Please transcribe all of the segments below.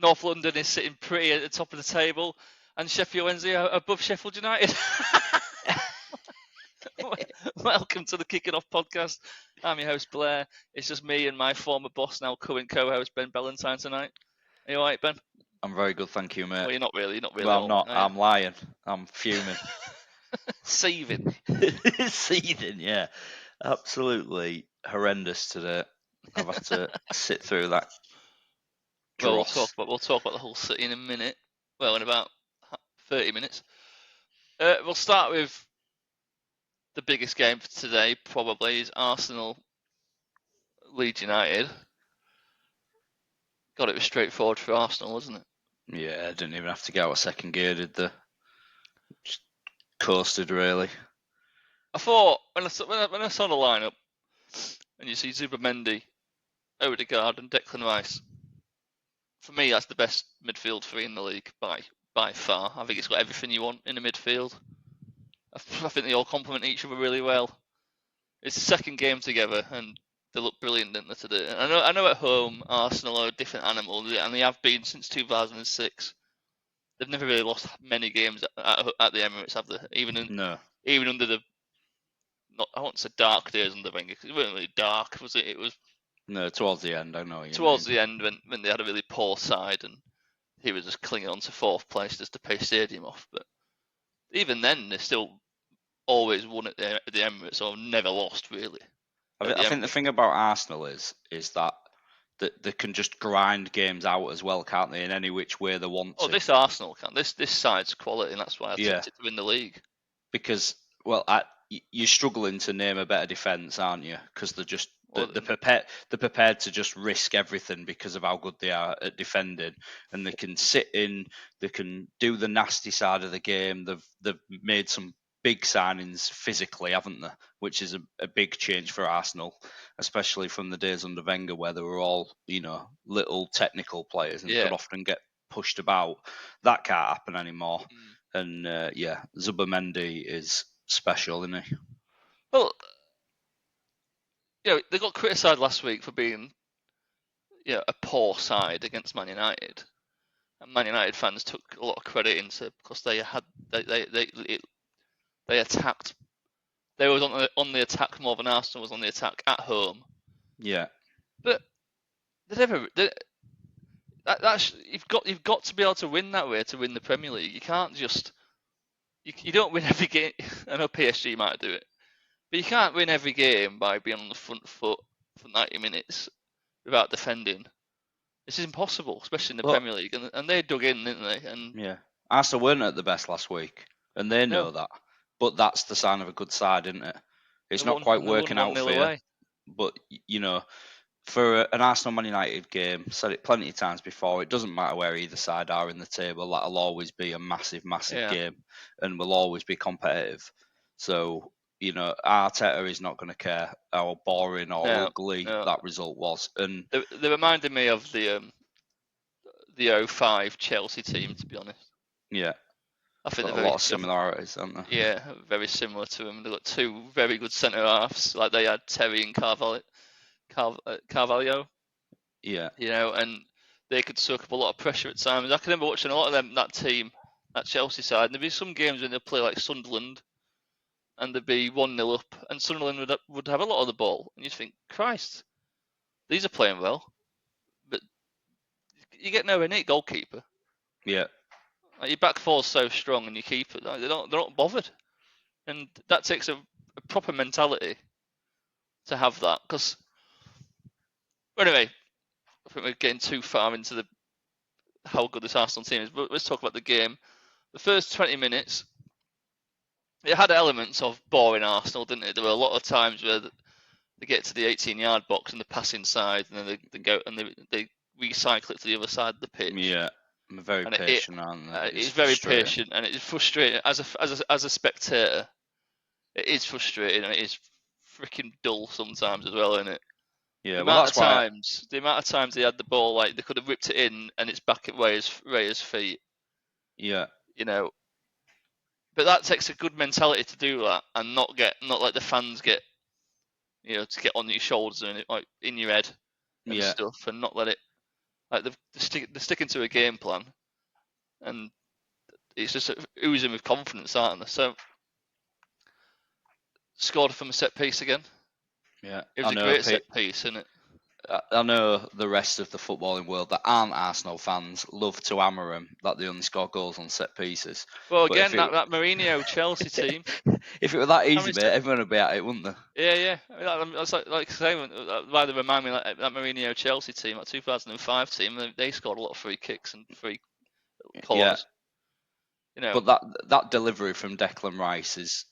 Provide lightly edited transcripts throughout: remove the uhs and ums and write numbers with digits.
North London is sitting pretty at the top of the table, and Sheffield Wednesday are above Sheffield United. Welcome to the Kicking Off podcast. I'm your host, Blair. It's just me and my former boss, now current co-host, Ben Ballantyne tonight. Are you all right, Ben? I'm very good, thank you, mate. Well, you're not really. Well, I'm not. I'm lying. I'm fuming. Seething. Seething, yeah. Absolutely horrendous today. I've had to sit through that. Well, we'll talk about the whole city in a minute. Well, in about 30 minutes. We'll start with the biggest game for today, probably, is Arsenal Leeds United. God, it was straightforward for Arsenal, wasn't it? Yeah, I didn't even have to get out of second gear, did they? Just coasted, really. I thought, when I saw the lineup, and you see Zubimendi, Odegaard and Declan Rice, for me, that's the best midfield three in the league by far. I think it's got everything you want in a midfield. I think they all complement each other really well. It's the second game together, and they look brilliant, didn't they, today? And I know at home, Arsenal are a different animal, and they have been since 2006. They've never really lost many games at the Emirates, have they? Even under the, I won't say dark days under Wenger, because it wasn't really dark, was it? It was. No, towards the end, I know. Towards the end, when they had a really poor side, and he was just clinging on to fourth place just to pay Stadium off. But even then, they still always won at the Emirates, or never lost, really. I think the thing about Arsenal is that they can just grind games out as well, can't they, in any which way they want to. Oh, this Arsenal can. This side's quality, and that's why I tipped it to win the league. Because, well, you're struggling to name a better defence, aren't you? Because they're prepared to just risk everything because of how good they are at defending, and they can sit in, they can do the nasty side of the game. They've made some big signings physically, haven't they? Which is a big change for Arsenal, especially from the days under Wenger, where they were all, little technical players and could often get pushed about. That can't happen anymore. And Zubimendi is special, isn't he? Well, they got criticised last week for being, a poor side against Man United, and Man United fans took a lot of credit into because they attacked. They was on the attack more than Arsenal was on the attack at home. Yeah, but they never. You've got to be able to win that way to win the Premier League. You can't just. You don't win every game. I know PSG might do it, but you can't win every game by being on the front foot for 90 minutes without defending. This is impossible, especially in the Premier League. And they dug in, didn't they? And Arsenal weren't at the best last week, and they know that. But that's the sign of a good side, isn't it? It's not quite working out for you. But, for an Arsenal-Man United game, said it plenty of times before, it doesn't matter where either side are in the table. That'll always be a massive, massive game, and will always be competitive. So, Arteta is not going to care how boring or ugly that result was. And they reminded me of the 05 Chelsea team, to be honest. Yeah. I think a lot of similarities, aren't there? Yeah, very similar to them. They've got two very good centre halves, like they had Terry and Carvalho. Yeah. And they could soak up a lot of pressure at times. I can remember watching a lot of that team, that Chelsea side, and there'd be some games when they play like Sunderland, and they'd be 1-0 up, and Sunderland would have a lot of the ball, and you'd think, Christ, these are playing well, but you get nowhere near goalkeeper. Yeah. Like your back four's so strong, and your keeper, they're not bothered, and that takes a proper mentality to have that. Because anyway, I think we're getting too far into how good this Arsenal team is. But let's talk about the game. The first 20 minutes, it had elements of boring Arsenal, didn't it? There were a lot of times where they get to the 18-yard box and they pass inside, and then they go and they recycle it to the other side of the pitch. Yeah. I'm very patient, aren't they? It's very patient, and it's frustrating as a spectator. It is frustrating, and it is freaking dull sometimes as well, isn't it? Yeah, the amount of times they had the ball, like they could have ripped it in, and it's back at Raya's feet. Yeah. But that takes a good mentality to do that, and not let the fans get, to get on your shoulders and like in your head and stuff, and not let it Like they're sticking to a game plan, and it's just oozing with confidence, aren't they? So scored from a set piece again. Yeah, It was a great set piece, isn't it? I know the rest of the footballing world that aren't Arsenal fans love to hammer them that they only score goals on set pieces. Well, But again, that Mourinho Chelsea team. if it were that easy, mate, everyone would be at it, wouldn't they? Yeah. That's like saying, why they remind me like that Mourinho Chelsea team, that 2005 team. They scored a lot of free kicks and free corners. Yeah. But that delivery from Declan Rice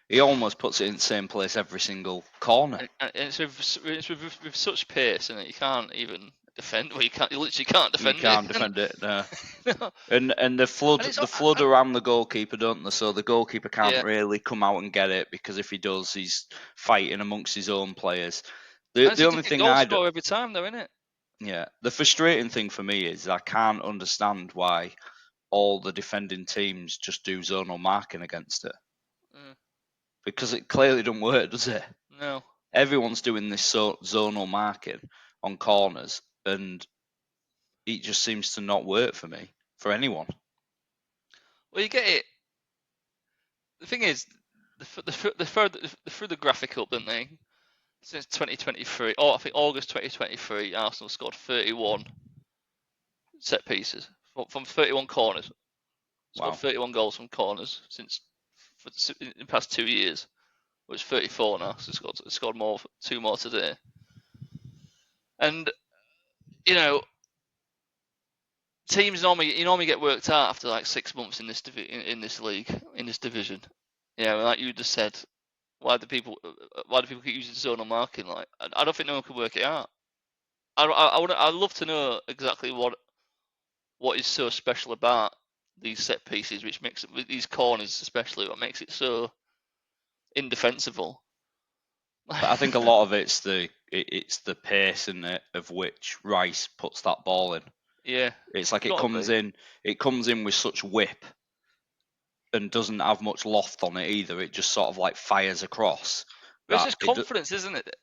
he almost puts it in the same place every single corner. And it's with such pace, and you can't even defend. Well, you literally can't defend it. You can't defend it. No. No. And the flood around the goalkeeper, don't they? So the goalkeeper can't really come out and get it, because if he does, he's fighting amongst his own players. The only thing I do every time, though, isn't it? Yeah, the frustrating thing for me is I can't understand why all the defending teams just do zonal marking against it. Because it clearly doesn't work, does it? No. Everyone's doing this zonal marking on corners, and it just seems to not work for me, for anyone. Well, you get it. The thing is, they threw the graphic up, didn't they? Since 2023, I think August 2023, Arsenal scored 31 set pieces from 31 corners. Scored 31 goals from corners in the past 2 years. Which 34 now, so scored more, 2 more today. And teams normally get worked out after like 6 months in this league, in this division. Like you just said, why do people keep using zonal marking? Like, I don't think no one can work it out. I'd love to know exactly what is so special about these set pieces, which makes it, these corners especially, what makes it so indefensible. But I think a lot of it's the pace of which Rice puts that ball in. Yeah, it's like it comes in with such whip and doesn't have much loft on it either. It just sort of like fires across. But it's just confidence, isn't it?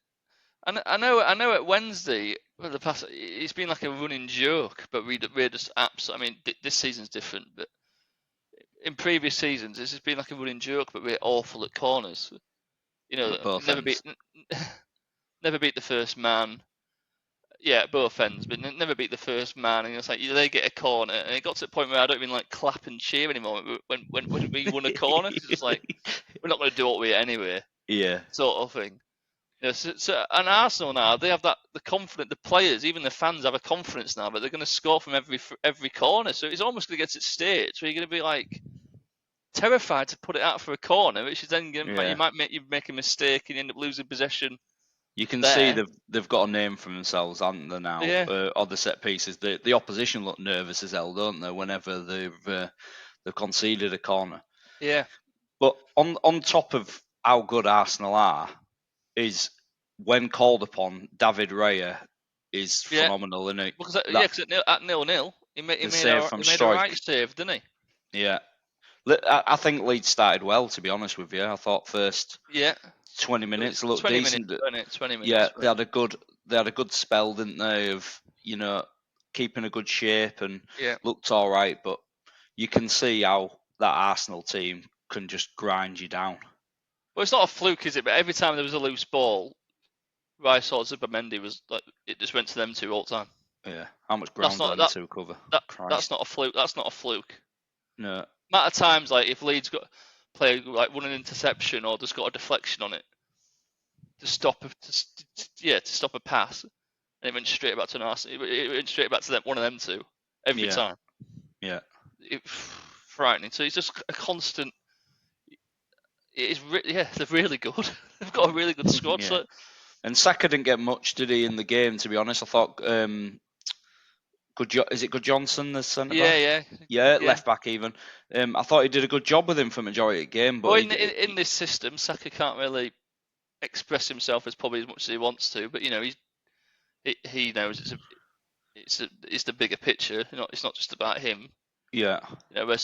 And I know at Wednesday, the past, it's been like a running joke, but we're just absolutely. I mean, this season's different, but in previous seasons, this has been like a running joke, but we're awful at corners. Never beat the first man. Yeah, both ends, but never beat the first man. And it's like they get a corner, and it got to the point where I don't even like clap and cheer anymore when we won a corner. It's like we're not going to do what we anyway. Yeah, sort of thing. So and Arsenal now, they have the confidence. The players, even the fans, have a confidence now, but they're going to score from every corner. So it's almost going to get to the stage where you're going to be like terrified to put it out for a corner, which is then going to, you might make a mistake and you end up losing possession. You can see they've got a name for themselves, haven't they now? Yeah. On the set pieces, the opposition look nervous as hell, don't they? Whenever they've conceded a corner. Yeah. But on top of how good Arsenal are, is when called upon, David Raya is phenomenal, isn't he? Because at 0-0, he made a right save, didn't he? Yeah. I think Leeds started well, to be honest with you. I thought first 20 minutes looked decent. 20 minutes. Yeah, they had a good spell, didn't they, of keeping a good shape and looked all right. But you can see how that Arsenal team can just grind you down. Well, it's not a fluke, is it? But every time there was a loose ball, Rice or Zubimendi was like, it just went to them two all the time. Yeah, how much ground do them to cover? That's not a fluke. That's not a fluke. No. Amount of times, like if Leeds play like won an interception or just got a deflection on it, to stop a pass, and it went straight back to an Arsenal. It went straight back to one of them two every time. Yeah. It's frightening. So it's just a constant. They're really good. They've got a really good squad. Yeah. So. And Saka didn't get much, did he, in the game? To be honest, I thought. Is it Good Johnson, the centre back? Yeah, left back even. I thought he did a good job with him for majority of the game. But in this system, Saka can't really express himself as probably as much as he wants to. But he knows it's the bigger picture. It's not just about him. Yeah. Where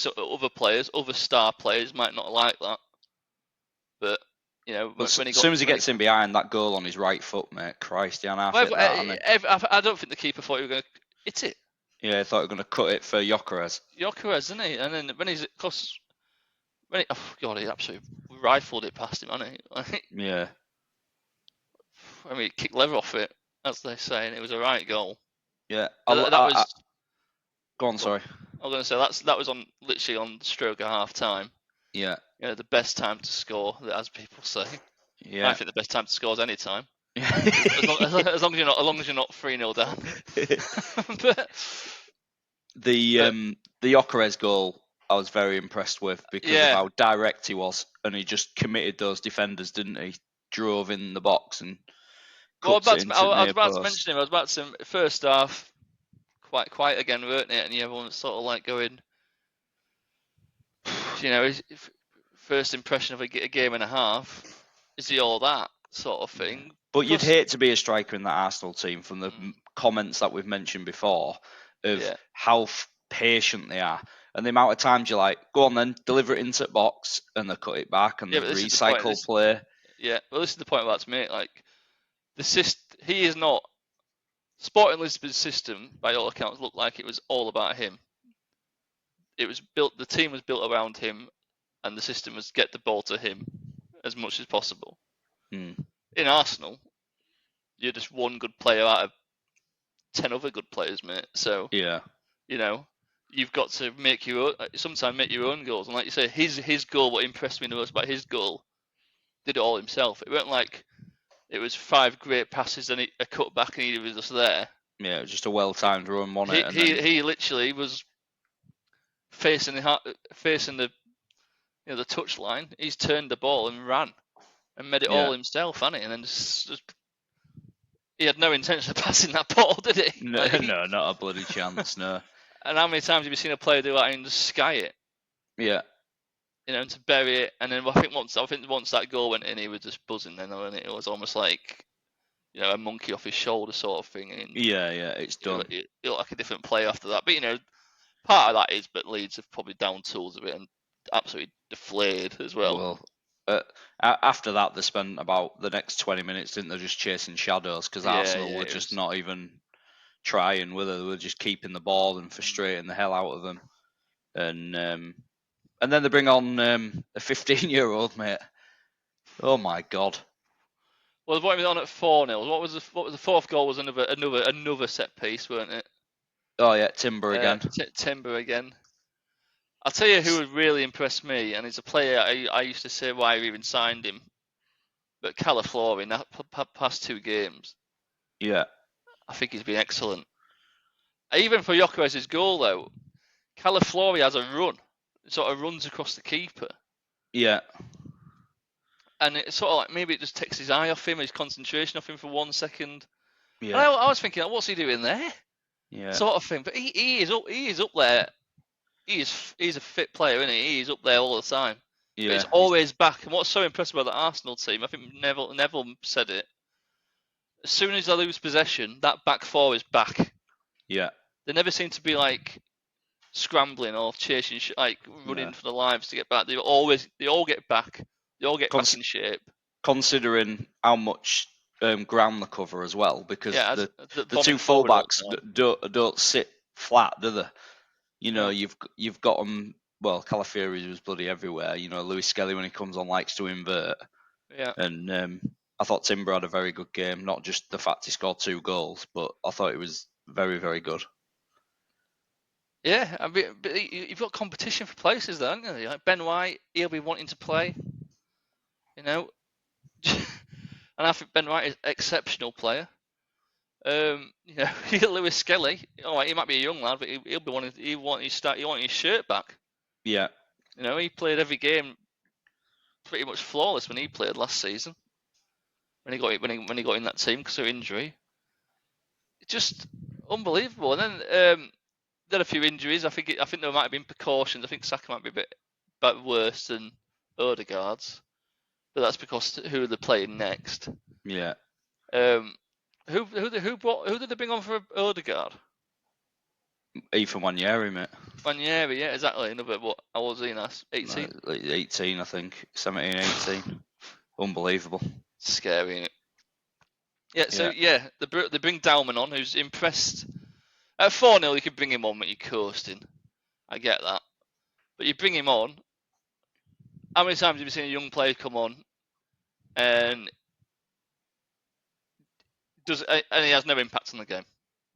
other star players might not like that. But as soon as he gets in behind that goal on his right foot, mate, Christ, I don't think the keeper thought he was going to. hit it. Yeah, I thought we were going to cut it for Gyökeres. Gyökeres, isn't he? And then when he's he absolutely rifled it past him, hasn't he? Like, Yeah. I mean, he kicked leather off it, as they say, and it was a right goal. Yeah. That was. Go on, sorry. I was going to say that was literally on the stroke of half time. Yeah. The best time to score, as people say. Yeah. I think the best time to score is any time. as long as you're not 3-0 down. But the Gyökeres goal, I was very impressed with because of how direct he was, and he just committed those defenders, didn't he? Drove in the box and cuts it into the I was about post. to mention him. I was about to first half quite quiet again, weren't it? And everyone's sort of like going, his first impression of a game and a half, is he all that sort of thing? Yeah. But you'd hate to be a striker in that Arsenal team from the comments that we've mentioned before of how patient they are. And the amount of times you're like, go on then, deliver it into the box, and they cut it back and they recycle play. Yeah, well, this is the point about to make. Like, he is not. Sporting Lisbon's system, by all accounts, looked like it was all about him. It was built. The team was built around him, and the system was get the ball to him as much as possible. In Arsenal, you're just one good player out of 10 other good players, mate. So you've got to sometimes make your own goals. And like you say, his goal, what impressed me the most about his goal, did it all himself. It weren't like it was 5 great passes and a cut back and he was just there. Yeah, it was just a well-timed run, wasn't it? He literally was facing the the touchline. He's turned the ball and ran and made it all himself, hadn't he? And then just he had no intention of passing that ball, did he? No, no, not a bloody chance, no. And how many times have you seen a player do that and just sky it? Yeah. And to bury it, and then I think once that goal went in, he was just buzzing. Then, and it was almost like a monkey off his shoulder sort of thing. And it's done. He looked like a different player after that. But part of that is, but Leeds have probably down tools a bit and absolutely deflated as well. Well, after that, they spent about the next 20 minutes, didn't they, just chasing shadows because Arsenal were just not even trying, were they? They were just keeping the ball and frustrating the hell out of them. And then they bring on a 15-year-old, mate. Oh my God. Well, what was on at 4-0? What was the fourth goal? Was another set piece, weren't it? Oh yeah, Timber again. Timber again. I'll tell you who really impressed me, and he's a player I used to say why we even signed him. But Calaflori in that past 2 games. Yeah. I think he's been excellent. Even for Gyökeres' goal, though, Calaflori has a run. It sort of runs across the keeper. Yeah. And it's sort of like maybe it just takes his eye off him, his concentration off him for 1 second. Yeah. And I was thinking, what's he doing there? Yeah. Sort of thing. But he is up there. He's a fit player, isn't he? He's up there all the time. Yeah. But he's always back. And what's so impressive about the Arsenal team, I think Neville said it. As soon as they lose possession, that back 4 is back. Yeah. They never seem to be like scrambling or chasing, running for their lives to get back. They all get back. They all get back in shape. Considering how much ground they cover as well, because the 2 fullbacks don't sit flat, do they? You've got them. Well, Calafiori was bloody everywhere. Lewis Skelly, when he comes on, likes to invert. Yeah. And I thought Timber had a very good game. Not just the fact he scored 2 goals, but I thought it was very, very good. Yeah, I mean, but you've got competition for places, though, haven't you? Like Ben White, he'll be wanting to play. And I think Ben White is an exceptional player. Lewis Skelly, he might be a young lad, but he'll be wanting. He want his shirt back. Yeah. He played every game pretty much flawless when he played last season. When he got in that team because of injury, it's just unbelievable. And then there are a few injuries. I think there might have been precautions. I think Saka might be a bit worse than Odegaard's, but that's because who they're playing next. Yeah. Who did they bring on for Odegaard? Ethan Wanyeri, mate. Wanyeri, yeah, exactly. Another how old was he now? 18? 18, I think. 17, 18. Unbelievable. Scary, isn't it? Yeah, so they bring Dalman on, who's impressed At 4-0, you could bring him on when you're coasting. I get that. But you bring him on. How many times have you seen a young player come on and he has no impact on the game?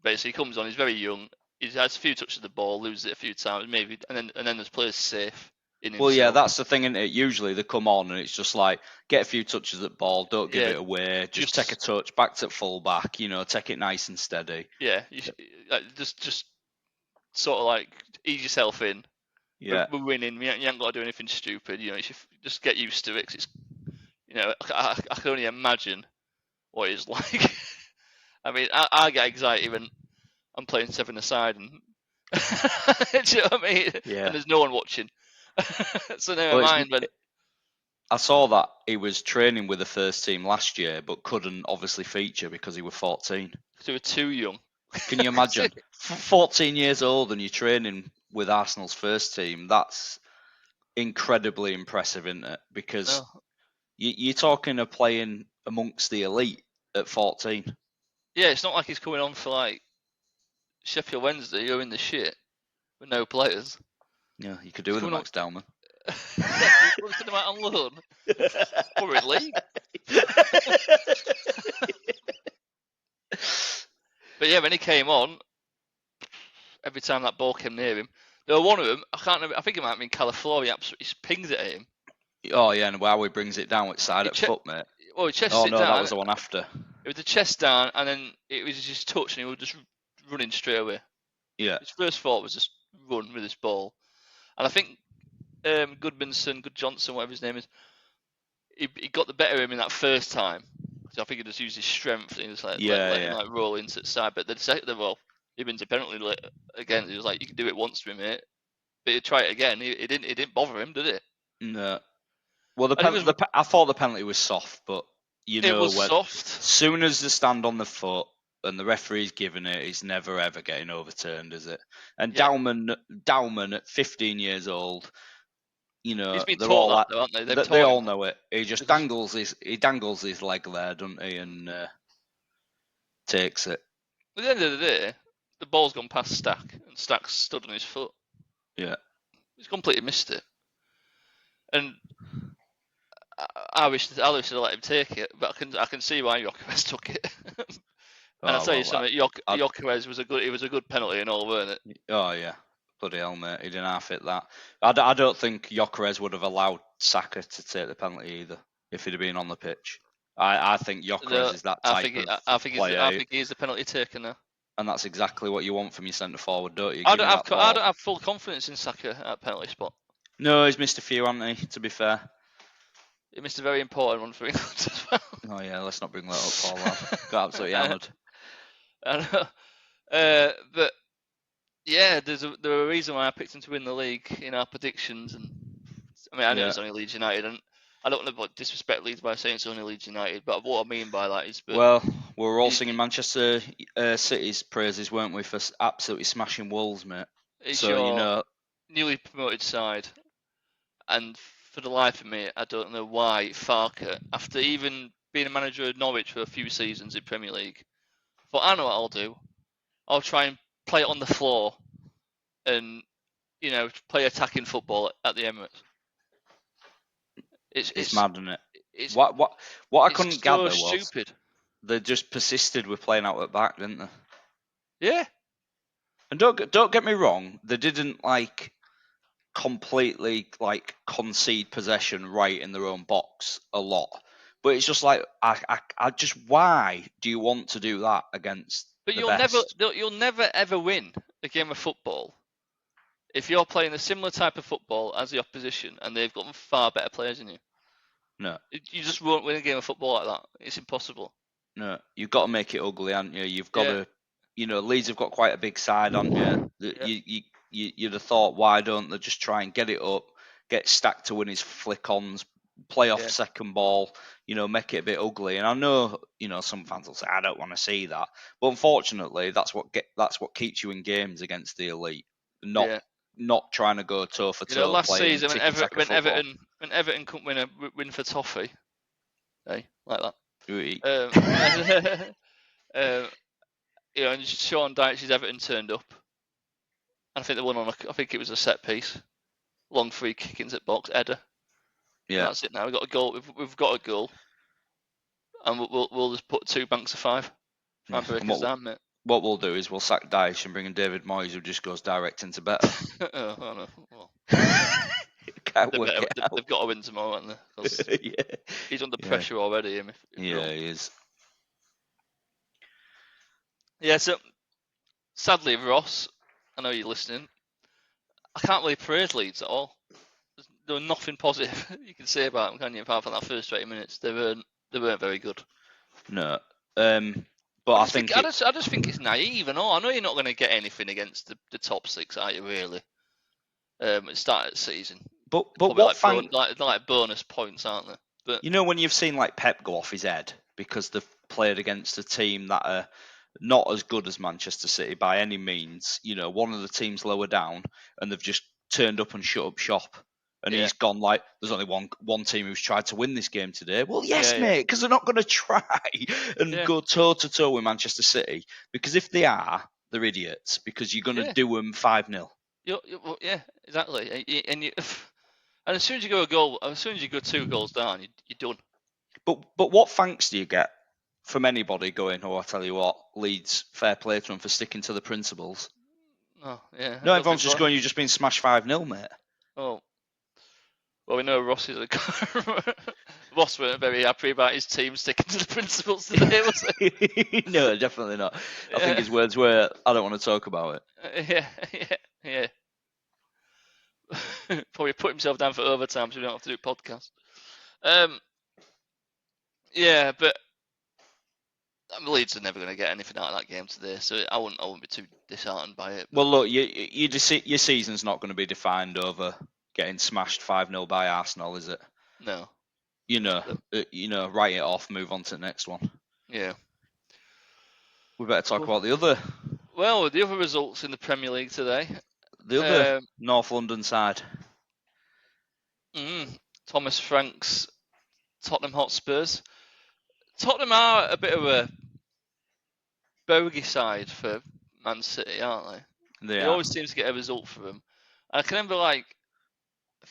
Basically, he comes on, he's very young, he has a few touches of the ball, loses it a few times, maybe, and then there's players safe in himself. Well, yeah, that's the thing, isn't it? Usually they come on and it's just like, get a few touches at ball, don't give it away, just take a touch, back to full back, take it nice and steady. Yeah, just sort of like ease yourself in. Yeah. We're winning, you ain't got to do anything stupid, you should just get used to it, 'cause it's, I can only imagine what it's like. I mean, I get anxiety when I'm playing 7-a-side, and do you know what I mean? Yeah. And there's no one watching. So never mind. But I saw that he was training with the first team last year, but couldn't obviously feature because he was 14. They were too young. Can you imagine? 14 years old and you're training with Arsenal's first team. That's incredibly impressive, isn't it? Because you're talking of playing amongst the elite at 14. Yeah, it's not like he's coming on for like Sheffield Wednesday who are in the shit with no players. Yeah, you could do with a Max Dowman. Yeah, we'll send him out on loan. Or in league. But yeah, when he came on, every time that ball came near him, there were one of them, I can't remember, I think it might have been California, he absolutely pings it at him. Oh yeah, and how he brings it down with side at foot, mate. Well, he chests it down. That was the one after. It was the chest down, and then it was just touch, and he was just running straight away. Yeah. His first thought was just run with this ball. And I think Goodjohnson, whatever his name is, he got the better of him in that first time. So I think he just used his strength and he just let him roll into the side. But the second, well, he wins a penalty again. He was like, you can do it once to him, mate. But he'd try it again. It didn't bother him, did it? No. Well, I thought the penalty was soft, but it was soft. As soon as they stand on the foot and the referee's giving it, he's never ever getting overturned, is it? And Dowman at 15 years old, he's been taught that, though, aren't they? They all know it. He just dangles his leg there, doesn't he? And takes it. At the end of the day, the ball's gone past Stack, and Stack's stood on his foot. Yeah. He's completely missed it. And I wish they'd let him take it, but I can see why Gyökeres took it. And I'll tell you something, Gyökeres was a good penalty and all, weren't it? Oh yeah, bloody hell, mate, he didn't half it that. I don't think Gyökeres would have allowed Saka to take the penalty either if he'd have been on the pitch. I think Gyökeres is that type of player. I think he's the penalty taker now. And that's exactly what you want from your centre forward, don't you? I don't have full confidence in Saka at penalty spot. No, he's missed a few, hasn't he? To be fair. He missed a very important one for England as well. Oh yeah, let's not bring that up, Paul. Got absolutely hammered. But yeah, there's a reason why I picked him to win the league in our predictions, and I mean I know it's only Leeds United, and I don't want to disrespect Leeds by saying it's only Leeds United, but what I mean by that is, well, we were all singing Manchester City's praises, weren't we, for absolutely smashing Wolves, mate? It's your newly promoted side, and for the life of me, I don't know why Farke, after even being a manager at Norwich for a few seasons in Premier League, thought, I know what I'll do. I'll try and play it on the floor and, play attacking football at the Emirates. It's mad, isn't it? What I couldn't gather was stupid. They just persisted with playing out at back, didn't they? Yeah. And don't get me wrong, they didn't completely concede possession right in their own box a lot, but it's just I just, why do you want to do that against? But you'll never ever win a game of football if you're playing a similar type of football as the opposition and they've got far better players than you. No, you just won't win a game of football like that. It's impossible. No, you've got to make it ugly, haven't you? You've got to, Leeds have got quite a big side, haven't you? You'd have thought, why don't they just try and get it up, get Stack to win his flick-ons, play off second ball, make it a bit ugly. And I know, some fans will say, I don't want to see that. But unfortunately, that's what keeps you in games against the elite. Not trying to go toe for toe. Last season when Everton couldn't win for toffee, like that. and Sean Dyche's Everton turned up, and I think they won on I think it was a set piece, long free kick into the box, header. Yeah, That's it. Now we've got a goal. We've got a goal, and we'll just put 2 banks of 5. Try and break us down, mate. What we'll do is we'll sack Dyche and bring in David Moyes, who just goes direct into better. Oh, I know. Well, Can't work it out. They've got to win tomorrow, haven't they? 'Cause Yeah. he's under pressure already. If Yeah, he is. Yeah, so sadly, Ross, I know you're listening. I can't really praise Leeds at all. There was nothing positive you can say about them, can you? Apart from that first 20 minutes, they weren't very good. No, but I just think it's naive and all. I know you're not going to get anything against the top 6, are you? Really? At the start of the season, but what like bonus points, aren't they? But you know, when you've seen like Pep go off his head because they've played against a team that are not as good as Manchester City by any means, you know, one of the teams lower down, and they've just turned up and shut up shop. And he's gone like, there's only one team who's tried to win this game today. Well, yes, mate, because they're not going to try and go toe to toe with Manchester City. Because if they are, they're idiots. Because you're going to do them 5-0. Yeah, exactly. And as soon as you go 2 goals down, you're done. But what thanks do you get from anybody going, oh, I tell you what, Leeds, fair play to them for sticking to the principles? Oh, yeah. No, everyone's just going, you've just been smashed 5-0, mate. Oh. Well, we know Ross is Ross weren't very happy about his team sticking to the principles today, was he? No, definitely not. I think his words were, I don't want to talk about it. Yeah. Probably put himself down for overtime so we don't have to do a podcast. Yeah, but Leeds are never going to get anything out of that game today, so I wouldn't be too disheartened by it. But... Well, look, your season's not going to be defined over getting smashed 5-0 by Arsenal, is it? No. You know, write it off, move on to the next one. Yeah. We better talk about the other. Well, the other results in the Premier League today. The other North London side. Thomas Frank's Tottenham Hotspurs. Tottenham are a bit of a bogey side for Man City, aren't they? They always seem to get a result for them. And I can remember like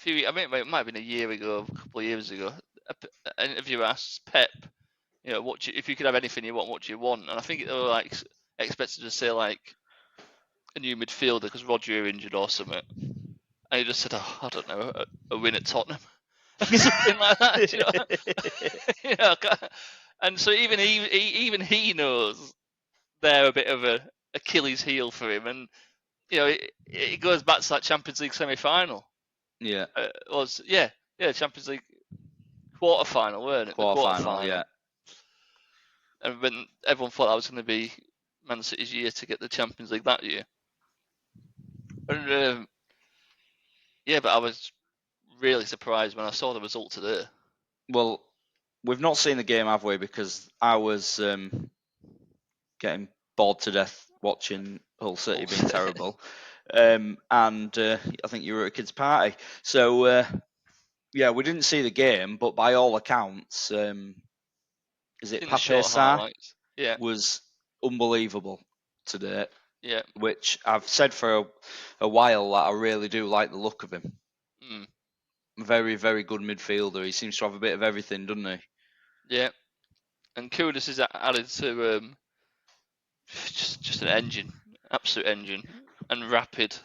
it might have been a year ago, a couple of years ago, an interviewer asked Pep, if you could have anything you want, what do you want? And I think they were like expected to say like a new midfielder because Roger injured or something. And he just said, I don't know, a win at Tottenham. Something like that. And so even he knows they're a bit of a Achilles heel for him, and it goes back to that Champions League semi-final. Yeah. Champions League quarter-final, weren't it? Quarter-final, yeah. And when everyone thought that was going to be Man City's year to get the Champions League that year. And but I was really surprised when I saw the result today. Well, we've not seen the game, have we? Because I was getting bored to death watching Hull City being terrible. And I think you were at a kid's party. So, we didn't see the game, but by all accounts, Pape Sarr was unbelievable today. Yeah. Which I've said for a while that I really do like the look of him. Very, very good midfielder. He seems to have a bit of everything, doesn't he? Yeah. And Kudus is added to just an engine, absolute engine, and rapid.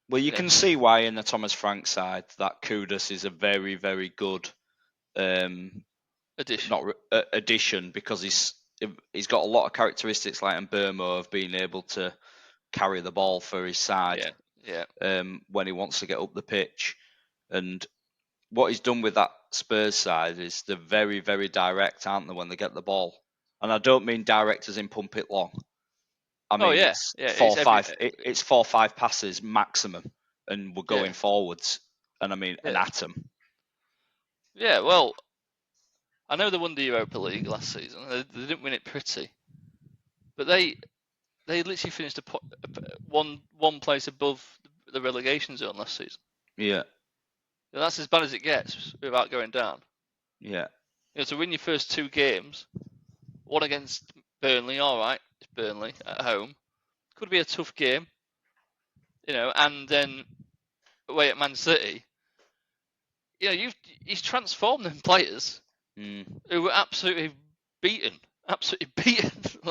Well, you can see why in the Thomas Frank side that Kudus is a very, very good addition because he's got a lot of characteristics like Mbeumo of being able to carry the ball for his side when he wants to get up the pitch. And what he's done with that Spurs side is they're very, very direct, aren't they, when they get the ball? And I don't mean direct as in pump it long. I mean, it's 4-5. It's 4-5 passes maximum, and we're going forwards. And I mean, an atom. Yeah, well, I know they won the Europa League last season. They didn't win it pretty, but they literally finished one place above the relegation zone last season. Yeah. And that's as bad as it gets without going down. Yeah. To win your first 2 games, one against Burnley, all right, it's Burnley at home. Could be a tough game, and then away at Man City. He's transformed them players who were absolutely beaten.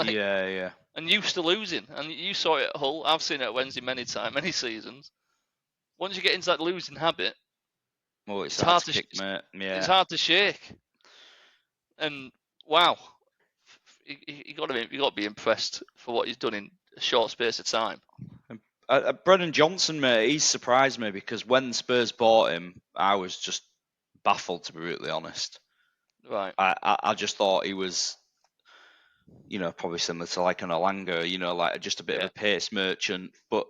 Yeah. And used to losing. And you saw it at Hull. I've seen it at Wednesday many seasons. Once you get into that losing habit, it's hard to kick, mate. Yeah. It's hard to shake. And wow, you got to be impressed for what he's done in a short space of time. Brennan Johnson, mate, he's surprised me because when Spurs bought him, I was just baffled, to be brutally honest. Right. I just thought he was, probably similar to like an Alanga, like just a bit of a pace merchant. But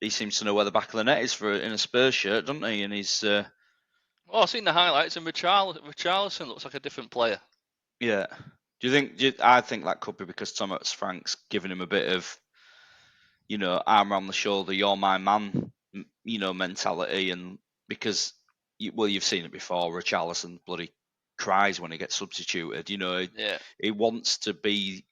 he seems to know where the back of the net is in a Spurs shirt, doesn't he? And he's. Well, I've seen the highlights, and Richarlison looks like a different player. Yeah. I think that could be because Thomas Frank's giving him a bit of, arm around the shoulder, you're my man, mentality, and because you've seen it before. Richarlison bloody cries when he gets substituted. He wants to be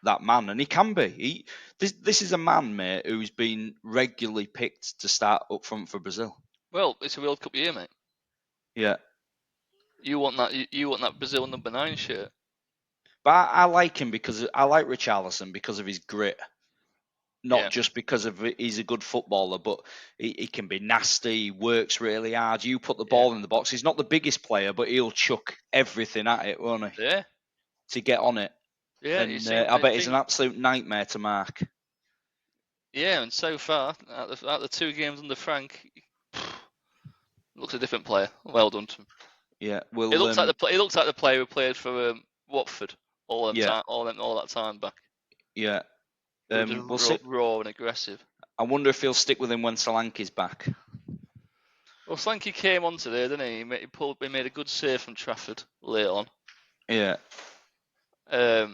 that man, and he can be. This is a man, mate, who's been regularly picked to start up front for Brazil. Well, it's a World Cup year, mate. Yeah. You want that? You want that Brazil number 9 shirt? But I like him because I like Richarlison because of his grit. Not just because of he's a good footballer, but he can be nasty, works really hard. You put the ball in the box. He's not the biggest player, but he'll chuck everything at it, won't he? Yeah. To get on it. Yeah, and I bet he's an absolute nightmare to mark. Yeah, and so far, at the 2 games under Frank, looks a different player. Well done to him. Yeah, well, he looks like the player who played for Watford all that time back. Yeah. We'll see. Raw and aggressive. I wonder if he'll stick with him when Solanke's back. Well, Solanke came on today, didn't he? He made a good save from Trafford late on. Yeah. But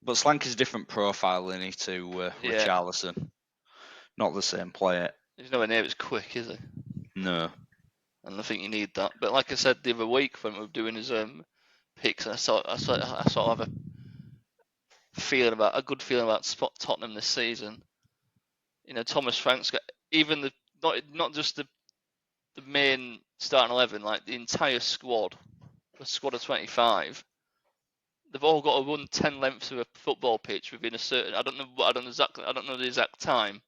Solanke's a different profile, isn't he, to Richarlison? Not the same player. He's nowhere near as quick, is he? No. And I think you need that. But like I said the other week when we were doing his picks, I sort of have a good feeling about Tottenham this season. Thomas Frank's got even not just the main starting 11, like the entire squad, a squad of 25. They've all got to run 10 lengths of a football pitch within a certain. I don't know the exact time,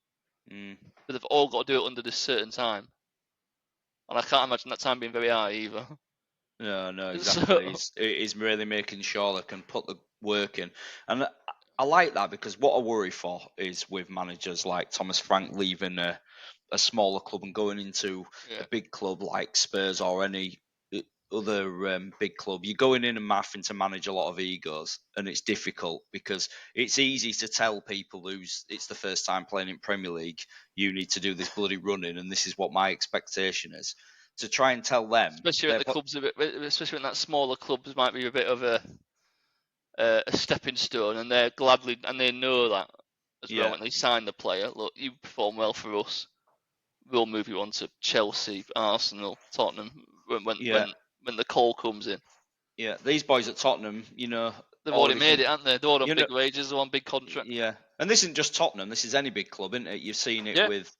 but they've all got to do it under this certain time. And I can't imagine that time being very high either. No, exactly. He's really making sure they can put the work in. And I like that because what I worry for is with managers like Thomas Frank leaving a smaller club and going into a big club like Spurs or any other big club, you're going in and having to manage a lot of egos, and it's difficult because it's easy to tell people it's the first time playing in Premier League, you need to do this bloody running, and this is what my expectation is. To try and tell them, especially at the clubs, especially when that smaller clubs might be a bit of a stepping stone, and they know that as well when they sign the player. Look, you perform well for us, we'll move you on to Chelsea, Arsenal, Tottenham when the call comes in. Yeah, these boys at Tottenham, they've already made it, haven't they? They're all on big wages, they're on big contract. Yeah, and this isn't just Tottenham. This is any big club, isn't it? You've seen it with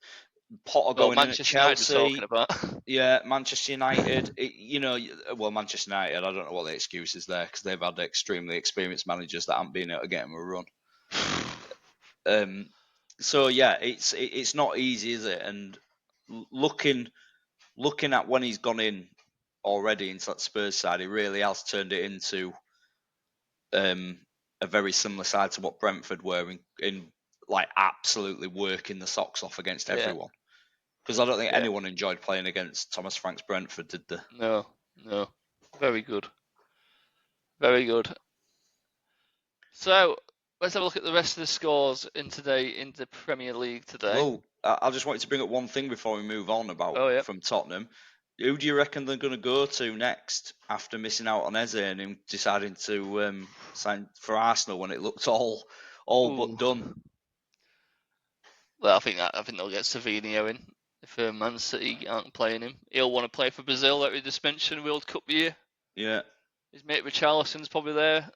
Potter going in at Chelsea. Talking about. Yeah, Manchester United. Manchester United. I don't know what the excuse is there because they've had extremely experienced managers that haven't been able to get them a run. So yeah, it's not easy, is it? And looking at when he's gone in already into that Spurs side, he really has turned it into a very similar side to what Brentford were in like absolutely working the socks off against everyone. Because I don't think anyone enjoyed playing against Thomas Frank's Brentford, did they? No. Very good. Very good. So let's have a look at the rest of the scores in the Premier League today. Well, I just wanted to bring up one thing before we move on from Tottenham. Who do you reckon they're going to go to next after missing out on Eze and him deciding to sign for Arsenal when it looked all but done? Well, I think they'll get Savinho in if Man City aren't playing him. He'll want to play for Brazil, like we just mentioned, World Cup year. Yeah. His mate Richarlison's probably there.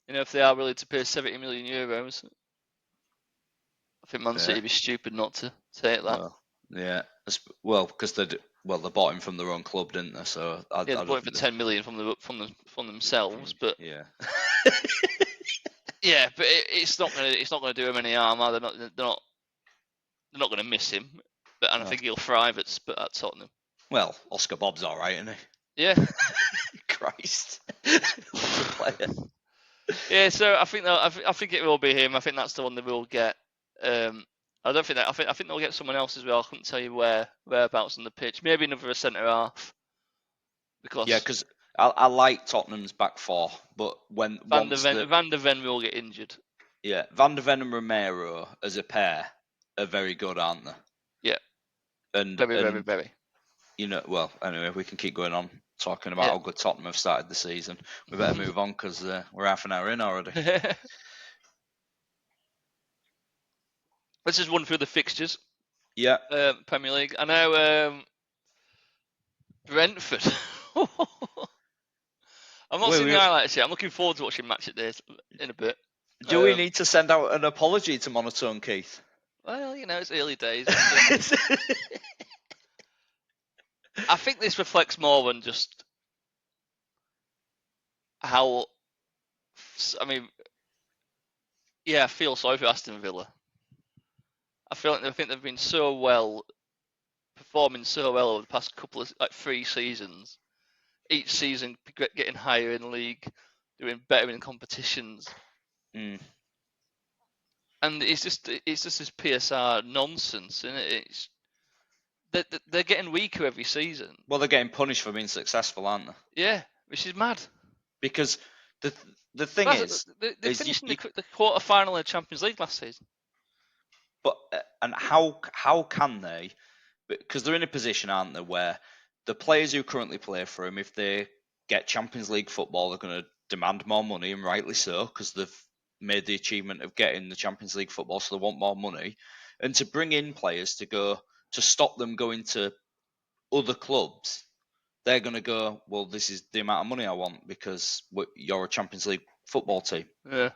if they are willing to pay 70 million euros, I think Man City would be stupid not to take that. Well, yeah. Well, because they bought him from their own club, didn't they? So they bought him for 10 million from themselves, but yeah. yeah, but it's not gonna do him any harm. They're not gonna miss him, and I think he'll thrive at Tottenham. Well, Oscar Bob's all right, isn't he? Yeah. Christ, what a player. Yeah, so I think it will be him. I think that's the one they will get. I don't think that. I think they'll get someone else as well. I couldn't tell you whereabouts on the pitch. Maybe another centre half. Because I like Tottenham's back four, but when Van der Ven will get injured. Yeah, Van der Ven and Romero as a pair are very good, aren't they? Yeah. And very. Well, anyway, we can keep going on talking about how good Tottenham have started the season. We better move on because we're half an hour in already. Let's just run through the fixtures. Yeah. Premier League. I know Brentford. I'm not seeing the highlights yet. I'm looking forward to watching Match at this in a bit. Do we need to send out an apology to Monotone Keith? Well, it's early days. I think this reflects more than just how. I feel sorry for Aston Villa. I think they've been performing so well over the past couple of 3 seasons. Each season getting higher in the league, doing better in competitions. Mm. And it's just this PSR nonsense, isn't it? They're getting weaker every season. Well, they're getting punished for being successful, aren't they? Yeah, which is mad. Because the thing is, they finished in the quarter final of the Champions League last season. But and how can they? Because they're in a position, aren't they, where the players who currently play for them, if they get Champions League football, they're going to demand more money, and rightly so, because they've made the achievement of getting the Champions League football, so they want more money. And to bring in players to stop them going to other clubs, they're going to go, well, this is the amount of money I want because you're a Champions League football team. Yeah.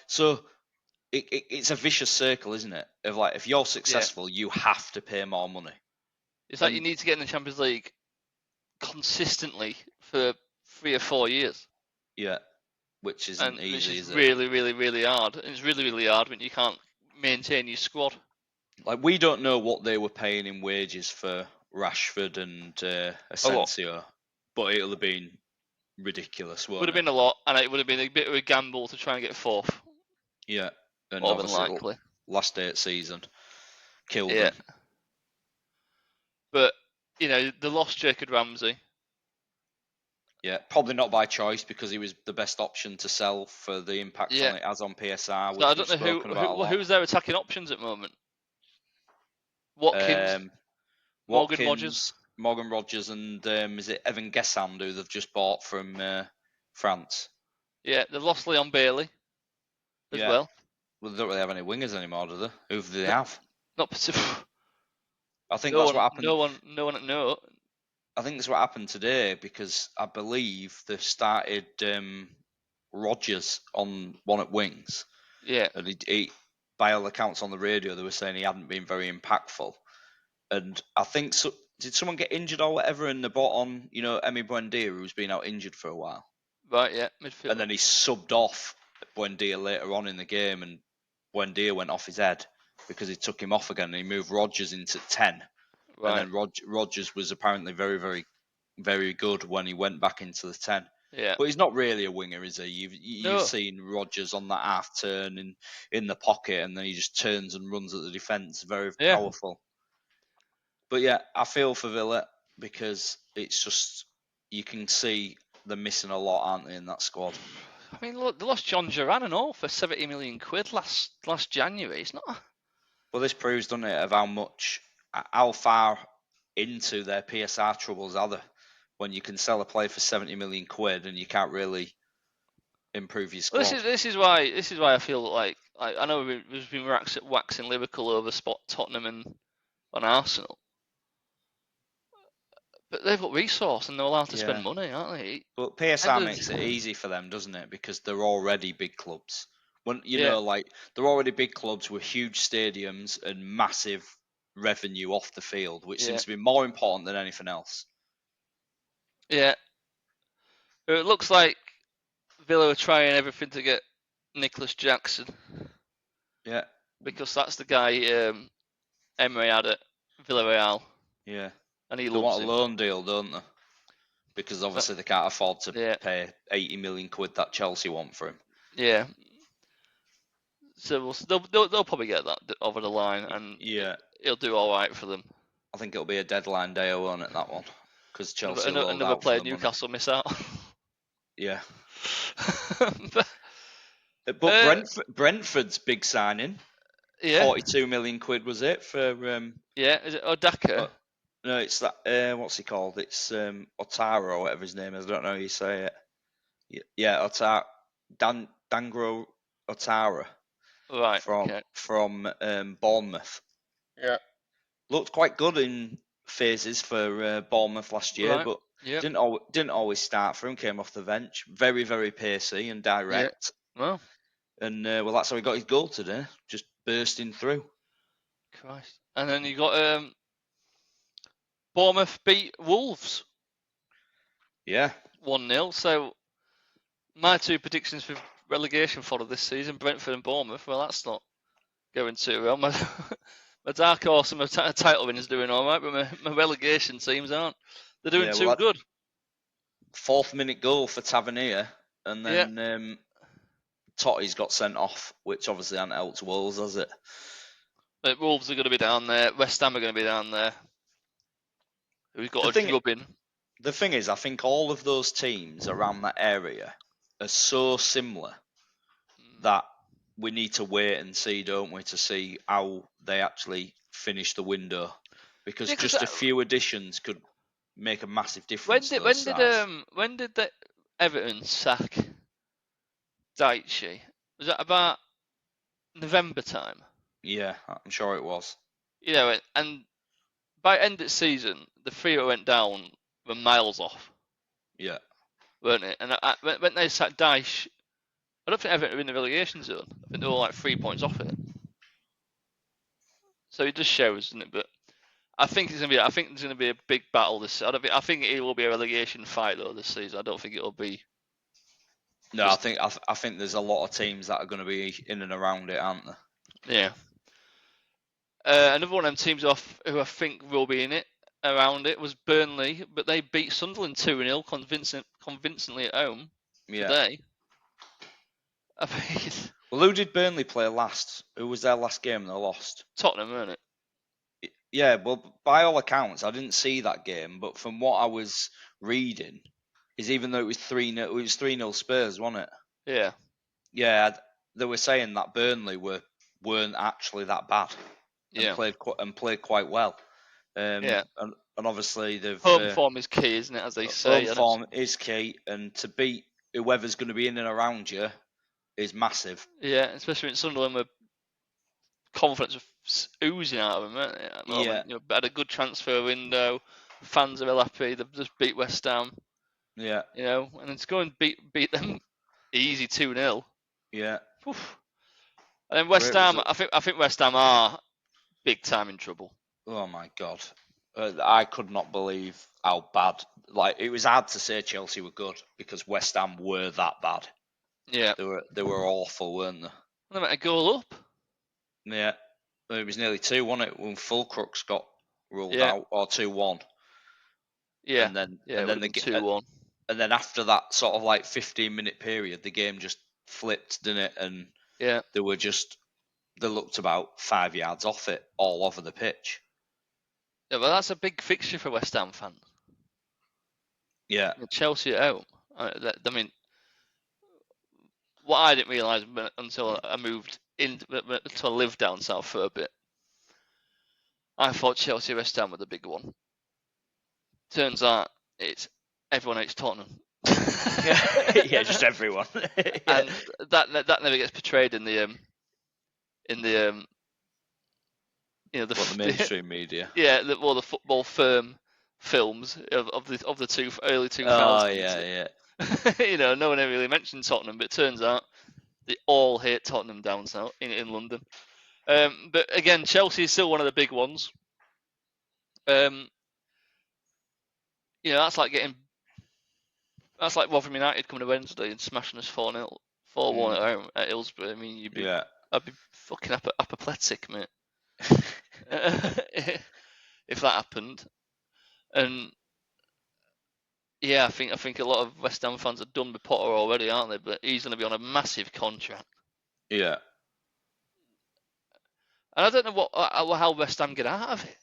So it's a vicious circle, isn't it? Of if you're successful, you have to pay more money. It's like you need to get in the Champions League consistently for 3 or 4 years. Yeah, which isn't easy, is it? Really, really, really hard. And it's really, really hard when you can't maintain your squad. We don't know what they were paying in wages for Rashford and Asensio, but it'll have been ridiculous, won't it? Would have been a lot, and it would have been a bit of a gamble to try and get fourth. Yeah, and more than likely. Last day of season killed them. But they lost Jacob Ramsey. Yeah, probably not by choice because he was the best option to sell for the impact on it has on PSR. So I don't know who's their attacking options at the moment. Watkins, Morgan Rogers, and is it Evan Gessand who they've just bought from France? Yeah, they've lost Leon Bailey as well. Well, they don't really have any wingers anymore, do they? Who do they have? Not particularly. I think that's what happened. No one. I think that's what happened today because I believe they've started Rogers on one at wings. Yeah. And he, by all accounts on the radio, they were saying he hadn't been very impactful. And I think did someone get injured or whatever? And they bought on, Emi Buendia, who's been out injured for a while. Right. Yeah. Midfield. And then he subbed off Buendia later on in the game, and Buendia went off his head because he took him off again, and he moved Rogers into 10. Right. And then Rogers was apparently very, very, very good when he went back into the 10. Yeah. But he's not really a winger, is he? You've seen Rogers on that half turn in the pocket, and then he just turns and runs at the defence. Very powerful. But yeah, I feel for Villa because it's just, you can see they're missing a lot, aren't they, in that squad? I mean, look, they lost John Duran and all for 70 million quid last January. It's not. Well, this proves, doesn't it, of how far into their PSR troubles are they when you can sell a player for 70 million quid and you can't really improve your squad. Well, this is why I feel like I know we've been waxing lyrical over Tottenham and on Arsenal, But they've got resource and they're allowed to spend money, aren't they? But PSR makes it easy for them, doesn't it? Because they're already big clubs. When like they're already big clubs with huge stadiums and massive revenue off the field, which seems to be more important than anything else. Yeah. It looks like Villa are trying everything to get Nicholas Jackson. Yeah. Because that's the guy Emery had at Villarreal. Yeah. And he they loves want him. a loan deal, don't they? Because obviously they can't afford to pay 80 million quid that Chelsea want for him. Yeah. So they'll probably get that over the line, and it'll do all right for them. I think it'll be a deadline day, won't it, that one? Because Chelsea will hold another out player for the Newcastle miss out. Yeah. But Brentford's big signing. 42 million quid was it for? Is it Odaka? No, it's that. What's he called? It's Otara or whatever his name is. I don't know how you say it. Yeah, Otara. Dangro Otara. Right. From Bournemouth. Yeah. Looked quite good in phases for Bournemouth last year, but didn't always start for him. Came off the bench. Very, very pacey and direct. Yeah. Well. And that's how he got his goal today. Just bursting through. Christ. And then you got Bournemouth beat Wolves. Yeah. 1-0. So my two predictions for relegation fodder this season, Brentford and Bournemouth. Well, that's not going too well. My dark horse and my title winners doing all right, but my relegation teams aren't. They're doing too good. 4th minute goal for Tavernier, and then Totti's got sent off, which obviously hasn't helped Wolves, has it? But Wolves are going to be down there. West Ham are going to be down there. We've got a drubbing. The thing is, I think all of those teams around that area are so similar that we need to wait and see, don't we, to see how they actually finish the window. Because just a few additions could make a massive difference. When did the Everton sack Daichi? Was that about November time? Yeah, I'm sure it was. And by end of season, the three that went down were miles off. Yeah. Weren't it? And when they sacked Dyche, I don't think Everton were in the relegation zone. I think they were like 3 points off it. So it just shows, doesn't it? But I think there's gonna be a big battle this. I think it will be a relegation fight though this season. I don't think it'll be. No, I think there's a lot of teams that are going to be in and around it, aren't there? Yeah. Another one of them teams who I think will be in it around it was Burnley, but they beat Sunderland 2-0 convincingly at home today. I mean, well, who did Burnley play last? Who was their last game they lost? Tottenham, weren't it? Yeah, well, by all accounts, I didn't see that game, but from what I was reading, is even though it was 3-0, it was 3-0 Spurs, wasn't it? Yeah. Yeah, they were saying that Burnley weren't actually that bad. And played quite well. And obviously home form is key, isn't it? As they say, home form is key, and to beat whoever's going to be in and around you is massive. Yeah, especially in Sunderland, where confidence was oozing out of them at the moment. Had a good transfer window. Fans are well happy. They've just beat West Ham. Yeah. And it's go and beat them easy 2-0. Yeah. Oof. And then West Ham, I think West Ham are big time in trouble. Oh my God. I could not believe how bad. Like, it was hard to say Chelsea were good because West Ham were that bad. Yeah. They were awful, weren't they? They went a goal up. Yeah. It was nearly 2, wasn't it, when Fulcrux got ruled out, or 2-1. Yeah. And then 2-1. And then after that sort of like 15-minute period, the game just flipped, didn't it? And they looked about 5 yards off it, all over the pitch. Yeah, well, that's a big fixture for West Ham fans. Yeah. Chelsea at home. I mean, what I didn't realise until I moved until I lived down south for a bit, I thought Chelsea West Ham were the big one. Turns out it's everyone hates Tottenham. Yeah, just everyone. And that never gets portrayed in the the mainstream media. Yeah, the football firm films of the early 2000s. Oh yeah. No one ever really mentioned Tottenham, but it turns out they all hate Tottenham down south in London. But again, Chelsea is still one of the big ones. That's like Rotherham United coming to Wednesday and smashing us 4-0, 4-1 at home at Hillsborough. I mean, I'd be fucking apoplectic, mate. If that happened. And yeah, I think a lot of West Ham fans are done with Potter already, aren't they? But he's going to be on a massive contract. Yeah. And I don't know how West Ham get out of it.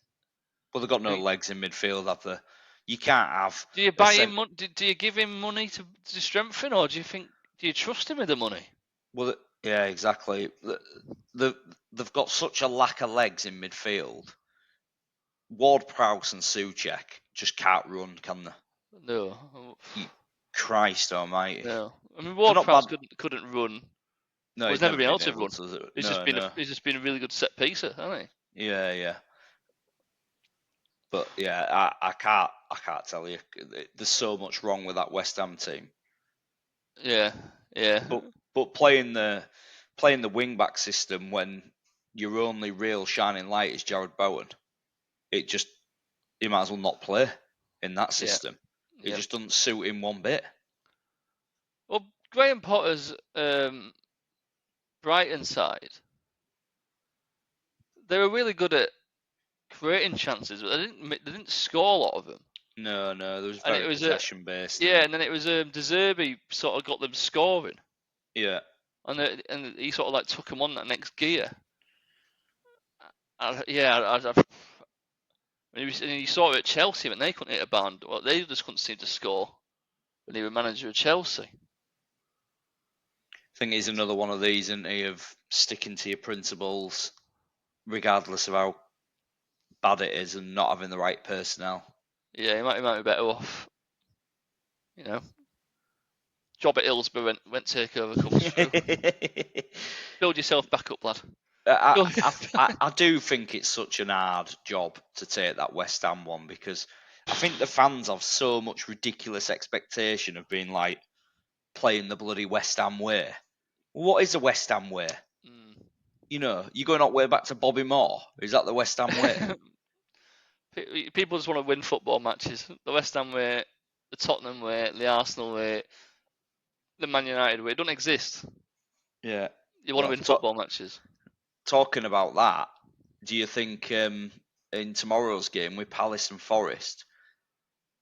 Well, they've got no legs in midfield, have they? You can't have. Do you buy him? Do you give him money to strengthen, or do you trust him with the money? Well, yeah, exactly. They've got such a lack of legs in midfield. Ward-Prowse and Souček just can't run, can they? No. Christ almighty. No. I mean, Ward-Prowse couldn't run. No, he's never been able to run. He's just been a really good set piecer, hasn't he? Yeah. But yeah, I can't tell you. There's so much wrong with that West Ham team. Yeah. But playing the wing back system when your only real shining light is Jared Bowen, you might as well not play in that system. It just doesn't suit him one bit. Well, Graham Potter's Brighton side, they were really good at creating chances, but they didn't score a lot of them. No, there was very possession based. Yeah, and then it was De Zerbi sort of got them scoring. Yeah, and he sort of like took them on that next gear. You saw it at Chelsea when they couldn't hit a barn. Well, they just couldn't seem to score when he was manager of Chelsea. I think he's another one of these, isn't he, of sticking to your principles, regardless of how bad it is, and not having the right personnel. Yeah, he might be better off. Job at Hillsborough when takeover comes through. Build yourself back up, lad. I do think it's such an hard job to take that West Ham one, because I think the fans have so much ridiculous expectation of being like playing the bloody West Ham way. What is the West Ham way? You're going all the way back to Bobby Moore. Is that the West Ham way? People just want to win football matches. The West Ham way, the Tottenham way, the Arsenal way, the Man United way. It doesn't exist. Yeah. You want to win football matches. Talking about that, do you think in tomorrow's game with Palace and Forest,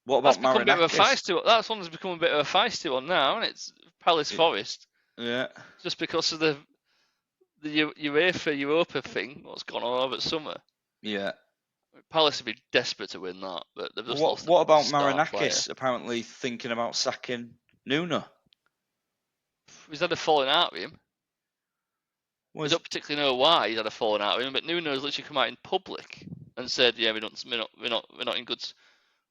what about Marinakis? That one's become a bit of a feisty one now, and it's Palace Forest. Yeah. Just because of the Europa thing, what's gone on over summer. Yeah. Palace would be desperate to win that, but they've just lost. What about Marinakis apparently thinking about sacking Nuno? He's had a falling out with him. I don't particularly know why he's had a falling out with him, but Nuno has literally come out in public and said, "Yeah, we're not in good."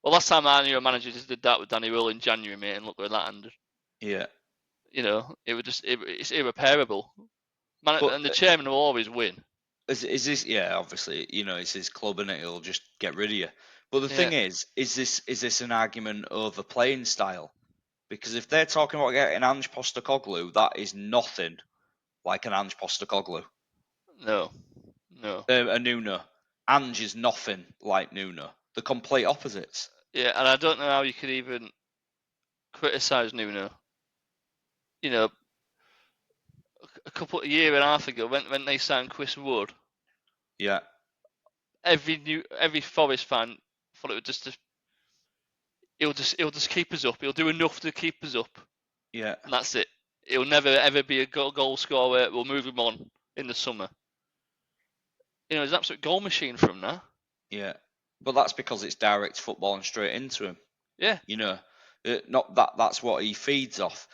Well, last time I knew a manager just did that with Danny Will in January, mate, and look where that ended. Yeah. It's irreparable. And the chairman will always win. Is this? Yeah, obviously, it's his club and he'll just get rid of you. But the thing is this an argument over playing style? Because if they're talking about getting Ange Postecoglou, that is nothing like an Ange Postecoglou. No. A Nuno. Ange is nothing like Nuno. The complete opposites. Yeah, and I don't know how you could even criticise Nuno. A year and a half ago, when they signed Chris Wood. Yeah. Every Forest fan thought it would he'll just keep us up. He'll do enough to keep us up. Yeah. And that's it. He'll never ever be a goal scorer. We'll move him on in the summer. He's an absolute goal machine from now. Yeah. But that's because it's direct football and straight into him. Yeah. Not that's what he feeds off.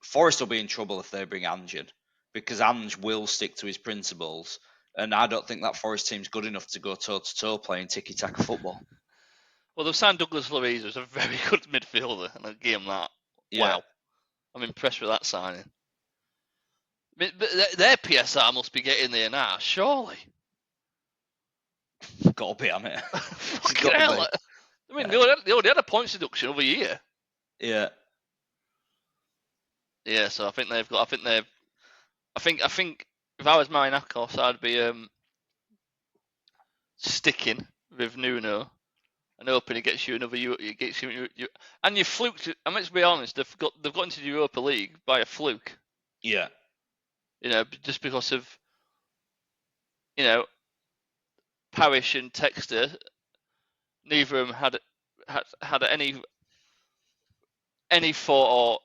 Forest will be in trouble if they bring Ange in, because Ange will stick to his principles, and I don't think that Forest team's good enough to go toe-to-toe playing tiki-taka football. Well, they've signed Douglas Luiz, who's a very good midfielder, and I'll give him that. Yeah. Wow. I'm impressed with that signing. But their PSR must be getting there now, surely. got to be on it. Fucking hell. I mean, they already had a points deduction over a year. Yeah. Yeah, so I think I think if I was Mariakos, I'd be sticking with Nuno and hoping he gets you another and you fluked. And let's be honest, they've got into the Europa League by a fluke. Yeah. Just because of Parish and Texter, neither of them had any thought or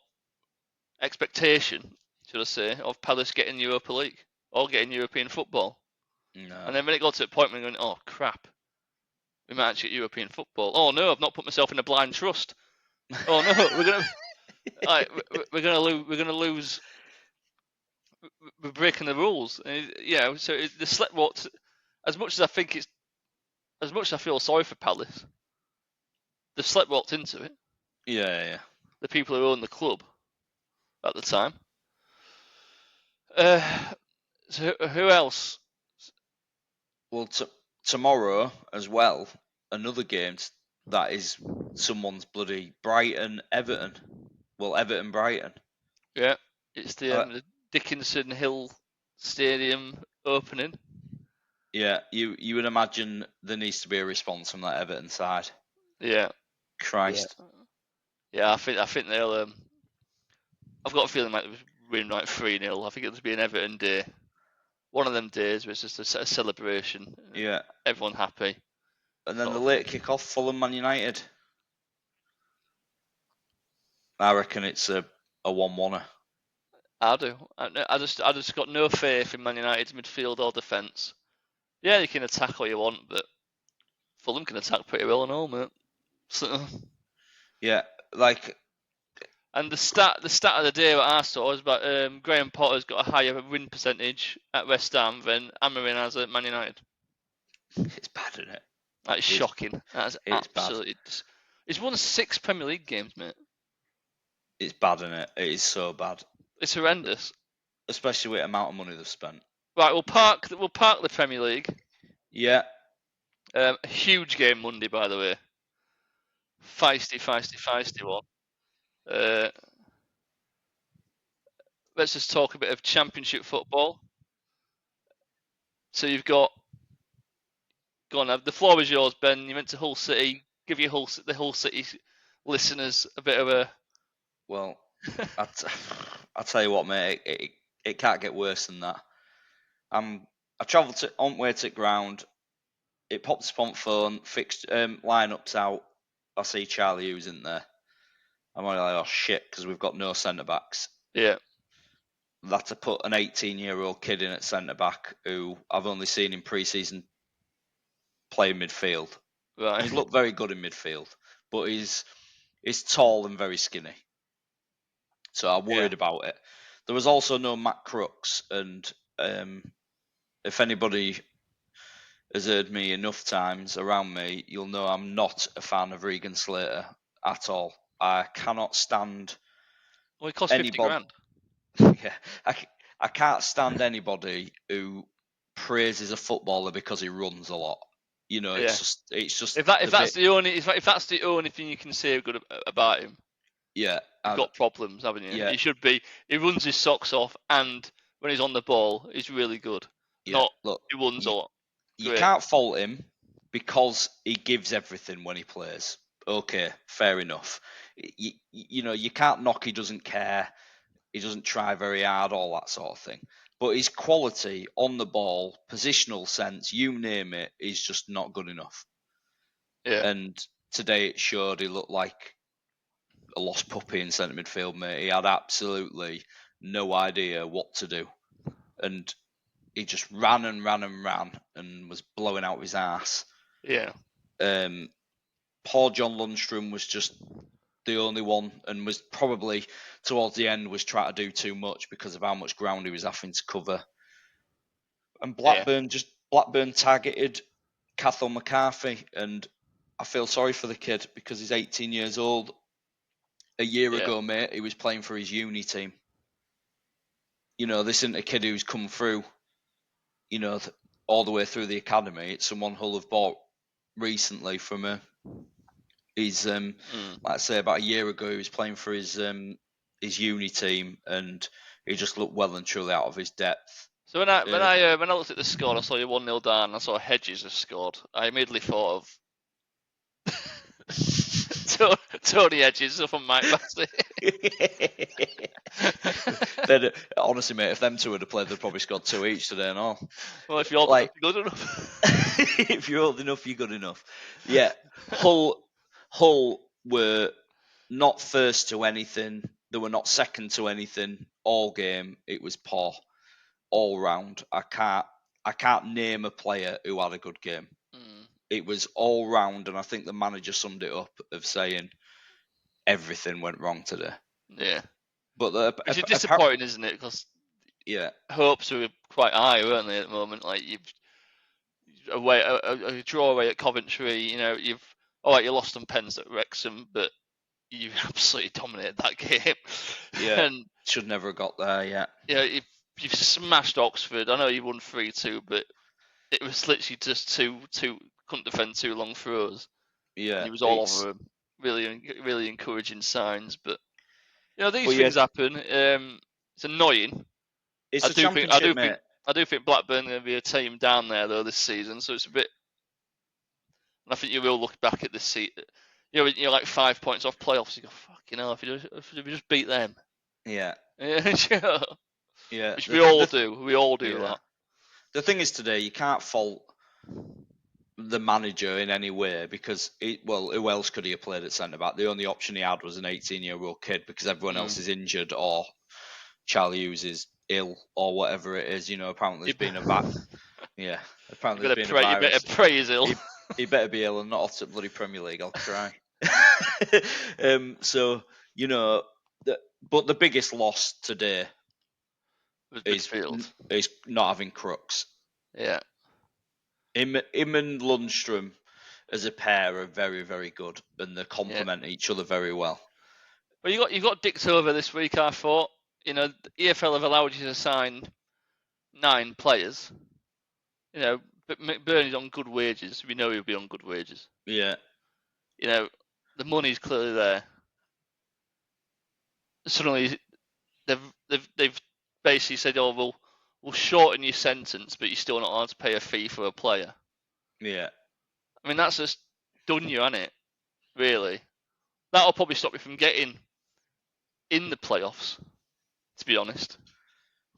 expectation, should I say, of Palace getting Europa League or getting European football. No. And then when it got to the point where going, oh crap, we might actually get European football. Oh no, I've not put myself in a blind trust. Oh no, we're gonna lose. We're breaking the rules. So the sleptwalk. As much as I feel sorry for Palace, they've sleptwalked into it. Yeah. The people who own the club at the time. So who else? Well, tomorrow as well, another game that is someone's bloody Everton. Well, Everton-Brighton. Yeah, it's the Dickinson Hill Stadium opening. Yeah, you would imagine there needs to be a response from that Everton side. Yeah. Christ. Yeah, I think they'll. I've got a feeling like it was win like 3-0. I think it'll be an Everton day. One of them days where it's just a celebration. Yeah. Everyone happy. And then the late kick-off, Fulham Man United. I reckon it's a 1-1er. I do. I just got no faith in Man United's midfield or defence. Yeah, you can attack all you want, but Fulham can attack pretty well and all, mate. So. Yeah, And the stat of the day that I saw was about Graham Potter's got a higher win percentage at West Ham than Amorim has at Man United. It's bad, isn't it? That's shocking. That's absolutely. Bad. He's won 6 Premier League games, mate. It's bad, isn't it? It is so bad. It's horrendous. Especially with the amount of money they've spent. Right, we'll park the Premier League. Yeah. A huge game Monday, by the way. Feisty one. Let's just talk a bit of Championship football. So you've got. Go on, the floor is yours, Ben. You went to Hull City. Give the Hull City listeners a bit of a. Well, I'll tell you what, mate. It can't get worse than that. I travelled on way to the ground. It pops up on phone. Fixed lineups out. I see Charlie who's in there. I'm only like, oh shit, because we've got no centre backs. Yeah. That to put an 18-year-old kid in at centre back who I've only seen in pre-season play midfield. Right. He's looked very good in midfield, but he's tall and very skinny. So I'm worried about it. There was also no Matt Crooks, and if anybody has heard me enough times around me, you'll know I'm not a fan of Regan Slater at all. I cannot stand. Well, it cost 50 grand. Yeah, I can't stand anybody who praises a footballer because he runs a lot. It's just. If that's the only thing you can say good about him, yeah, you've got problems, haven't you? Yeah. He runs his socks off, and when he's on the ball, he's really good. Yeah, He runs a lot. You can't fault him because he gives everything when he plays. Okay, fair enough. You can't knock he doesn't care. He doesn't try very hard, all that sort of thing. But his quality on the ball, positional sense, you name it, is just not good enough. Yeah. And today it showed. He looked like a lost puppy in centre midfield, mate. He had absolutely no idea what to do. And he just ran and was blowing out his ass. Yeah. Poor John Lundstrom was just the only one, and was probably towards the end was trying to do too much because of how much ground he was having to cover. And Blackburn targeted Cathal McCarthy, and I feel sorry for the kid because he's 18 years old. A year ago, mate, he was playing for his uni team. This isn't a kid who's come through, all the way through the academy. It's someone Hull have bought recently from he's like I say, about a year ago he was playing for his uni team, and he just looked well and truly out of his depth. So when I looked at the score, I saw you 1-0 down, and I saw Hedges have scored. I immediately thought of Tony Hedges from Mike Bassey. Honestly, mate, if them two had played, they'd probably scored 2 each today and all. Well, if you're old enough, you're good enough. If you're old enough, you're good enough. Yeah, Hull were not first to anything. They were not second to anything all game. It was poor all round. I can't name a player who had a good game. It was all round, and I think the manager summed it up of saying everything went wrong today. Yeah, but which is disappointing, isn't it? Because hopes were quite high, weren't they, at the moment? Like you've a draw away at Coventry. You know, you lost on pens at Wrexham, but you absolutely dominated that game. Yeah, and should never have got there. Yeah, you've smashed Oxford. I know you won 3-2, but it was literally just two couldn't defend too long throws. Yeah, and he was all over them. Really encouraging signs, but these things happen. It's annoying. It's a championship, mate. I do think Blackburn are going to be a team down there though this season, so it's a bit. And I think you will look back at this season. You're like 5 points off playoffs. You go, fucking hell, if you just beat them. Yeah. Yeah. Which we all do. We all do that. The thing is today, you can't fault the manager in any way because who else could he have played at centre back? The only option he had was an 18-year-old kid because everyone else is injured or Charlie Hughes is ill or whatever it is. Apparently there's been a back. Yeah, apparently there's been a virus. You better pray he's ill. He better be ill and not off to bloody Premier League. I'll cry. But the biggest loss today is not having Crooks. Yeah. Him and Lundstrom as a pair are very, very good, and they complement each other very well. Well, you got dicked over this week. I thought, the EFL have allowed you to sign 9 players. But McBurney's on good wages. We know he'll be on good wages. Yeah. The money's clearly there. Suddenly, they've basically said, "Oh, we'll shorten your sentence, but you're still not allowed to pay a fee for a player." Yeah. I mean, that's just done you, hasn't it? Really. That'll probably stop you from getting in the playoffs, to be honest.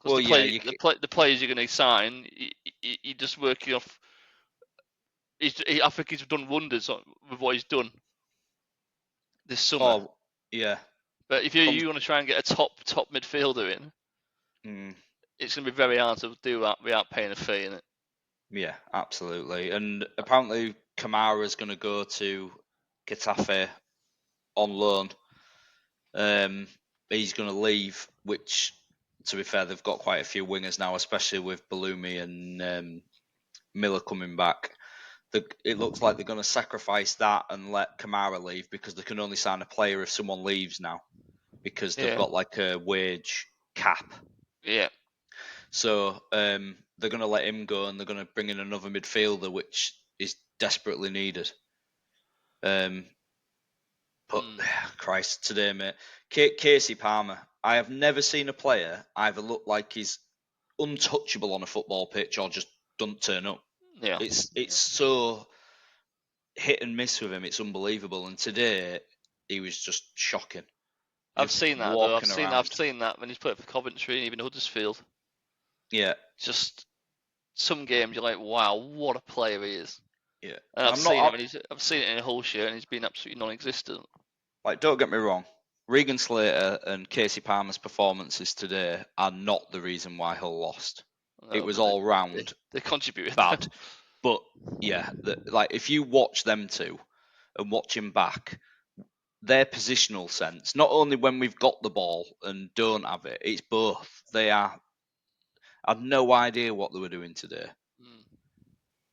Because the players you're going to sign, you're just working off. I think he's done wonders with what he's done this summer. Oh, yeah. But if you want to try and get a top midfielder in, it's going to be very hard to do that without paying a fee, isn't it? Yeah, absolutely. And apparently Kamara's going to go to HCAFC on loan. He's going to leave, which, to be fair, they've got quite a few wingers now, especially with Balumi and Miller coming back. It looks like they're going to sacrifice that and let Kamara leave because they can only sign a player if someone leaves now because they've got like a wage cap. Yeah. So they're going to let him go and they're going to bring in another midfielder, which is desperately needed. But Christ, today, mate, Casey Palmer. I have never seen a player either look like he's untouchable on a football pitch or just don't turn up. Yeah, it's so hit and miss with him. It's unbelievable. And today he was just shocking. I've seen that though. I've seen that when he's played for Coventry and even Huddersfield. Yeah, just some games you're like, wow, what a player he is. Yeah, and I've seen it in a Hull shirt and he's been absolutely non-existent. Like, don't get me wrong, Regan Slater and Casey Palmer's performances today are not the reason why Hull lost. No, it was all round. They contributed bad, but yeah, if you watch them two and watch him back, their positional sense, not only when we've got the ball and don't have it, it's both. I had no idea what they were doing today.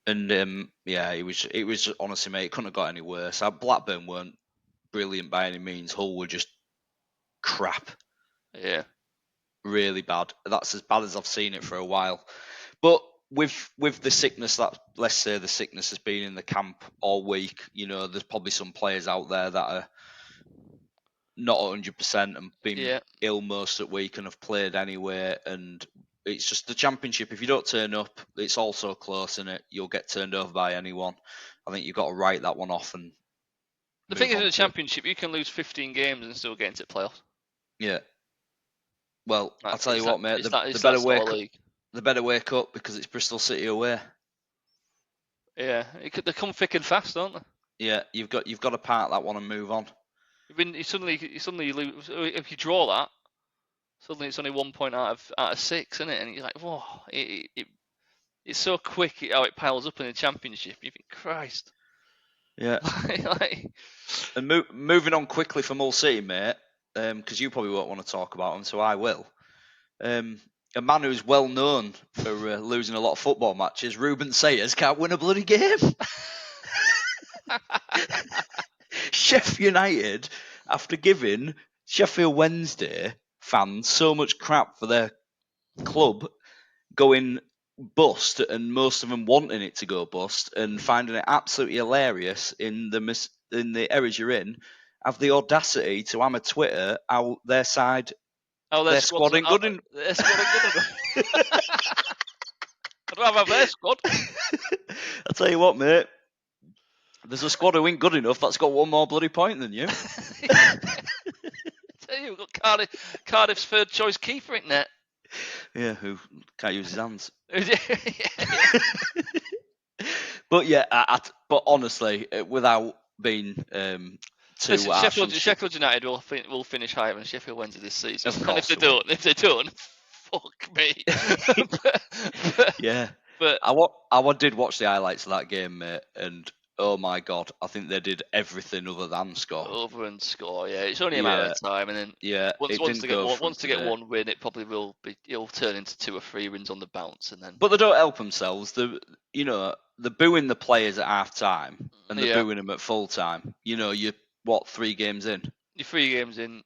And it was honestly, mate, it couldn't have got any worse. Blackburn weren't brilliant by any means. Hull were just crap. Yeah. Really bad. That's as bad as I've seen it for a while. But with the sickness that, let's say the sickness has been in the camp all week, there's probably some players out there that are not 100% and been ill most of the week and have played anyway. And it's just the Championship. If you don't turn up, it's all so close, and you'll get turned over by anyone. I think you've got to write that one off. And the thing is, in the Championship, you can lose 15 games and still get into playoffs. Yeah. Well, I'll tell you what, mate. They better wake up because it's Bristol City away. Yeah, they come thick and fast, don't they? Yeah, you've got to part that one and move on. You suddenly lose. If you draw that, suddenly it's only 1 point out of 6, isn't it? And you're like, whoa! It's so quick how it piles up in the Championship. You think, Christ. Yeah. And moving on quickly from Hull City, mate, because you probably won't want to talk about them, so I will. A man who's well known for losing a lot of football matches, Ruben Sayers, can't win a bloody game. Sheffield United, after giving Sheffield Wednesday fans so much crap for their club going bust, and most of them wanting it to go bust, and finding it absolutely hilarious in the areas you're in, have the audacity to hammer Twitter out their side. Their squad ain't good enough. Their squad ain't good enough. I'd rather have their squad. I'll tell you what, mate. There's a squad who ain't good enough that's got one more bloody point than you. I tell you, we've got Cardiff's third choice keeper in net. Yeah, who can't use his hands. Yeah. But yeah, but honestly, without being too Listen, Sheffield United will finish higher than Sheffield Wednesday this season. Of course, and if they don't, fuck me. Yeah, but I did watch the highlights of that game, mate, and oh my god, I think they did everything other than score. Yeah. It's only a matter of time, and then once they get one win, it probably will be. It'll turn into 2 or 3 wins on the bounce, and then. But they don't help themselves. They're booing the players at half time, and they're booing them at full time. You're 3 games in. You're 3 games in,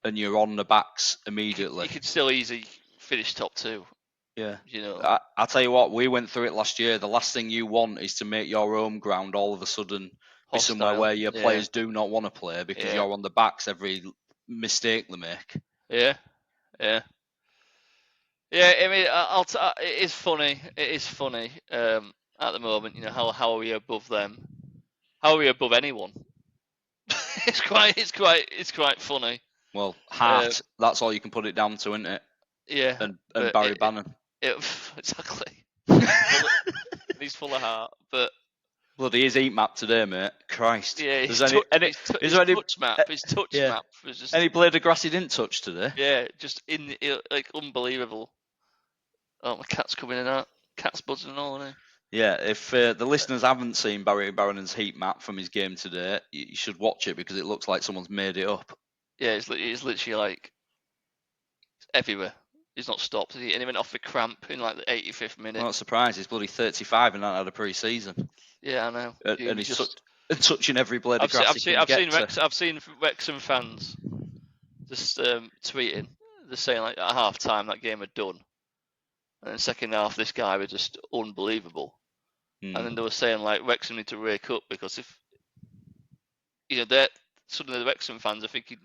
and you're on the backs immediately. You could still easily finish top 2. Yeah. I'll tell you what, we went through it last year. The last thing you want is to make your home ground all of a sudden be somewhere where your players do not want to play because you're on the backs every mistake they make. Yeah. I mean, it is funny. It is funny at the moment. How are we above them? How are we above anyone? It's quite funny. Well, heart. That's all you can put it down to, isn't it? Yeah. And Barry Bannon. Exactly. He's full of heart, but. Bloody his heat map today, mate. Christ. Yeah, his touch map was just. Any blade of grass he didn't touch today? Yeah, just unbelievable. Oh, my cat's coming in and out. Cat's buzzing and all, isn't he? Yeah, if the listeners haven't seen Barry Barron's heat map from his game today, you should watch it because it looks like someone's made it up. Yeah, it's literally like everywhere. He's not stopped. And he went off the cramp in like the 85th minute. I'm not surprised. He's bloody 35 and not had a pre-season. Yeah, I know. And he's touching every blade of grass I've seen Wrexham fans just tweeting, just saying like at half time that game had done, and then second half this guy was just unbelievable. And then they were saying like Wrexham need to wake up because if they're suddenly the Wrexham fans are thinking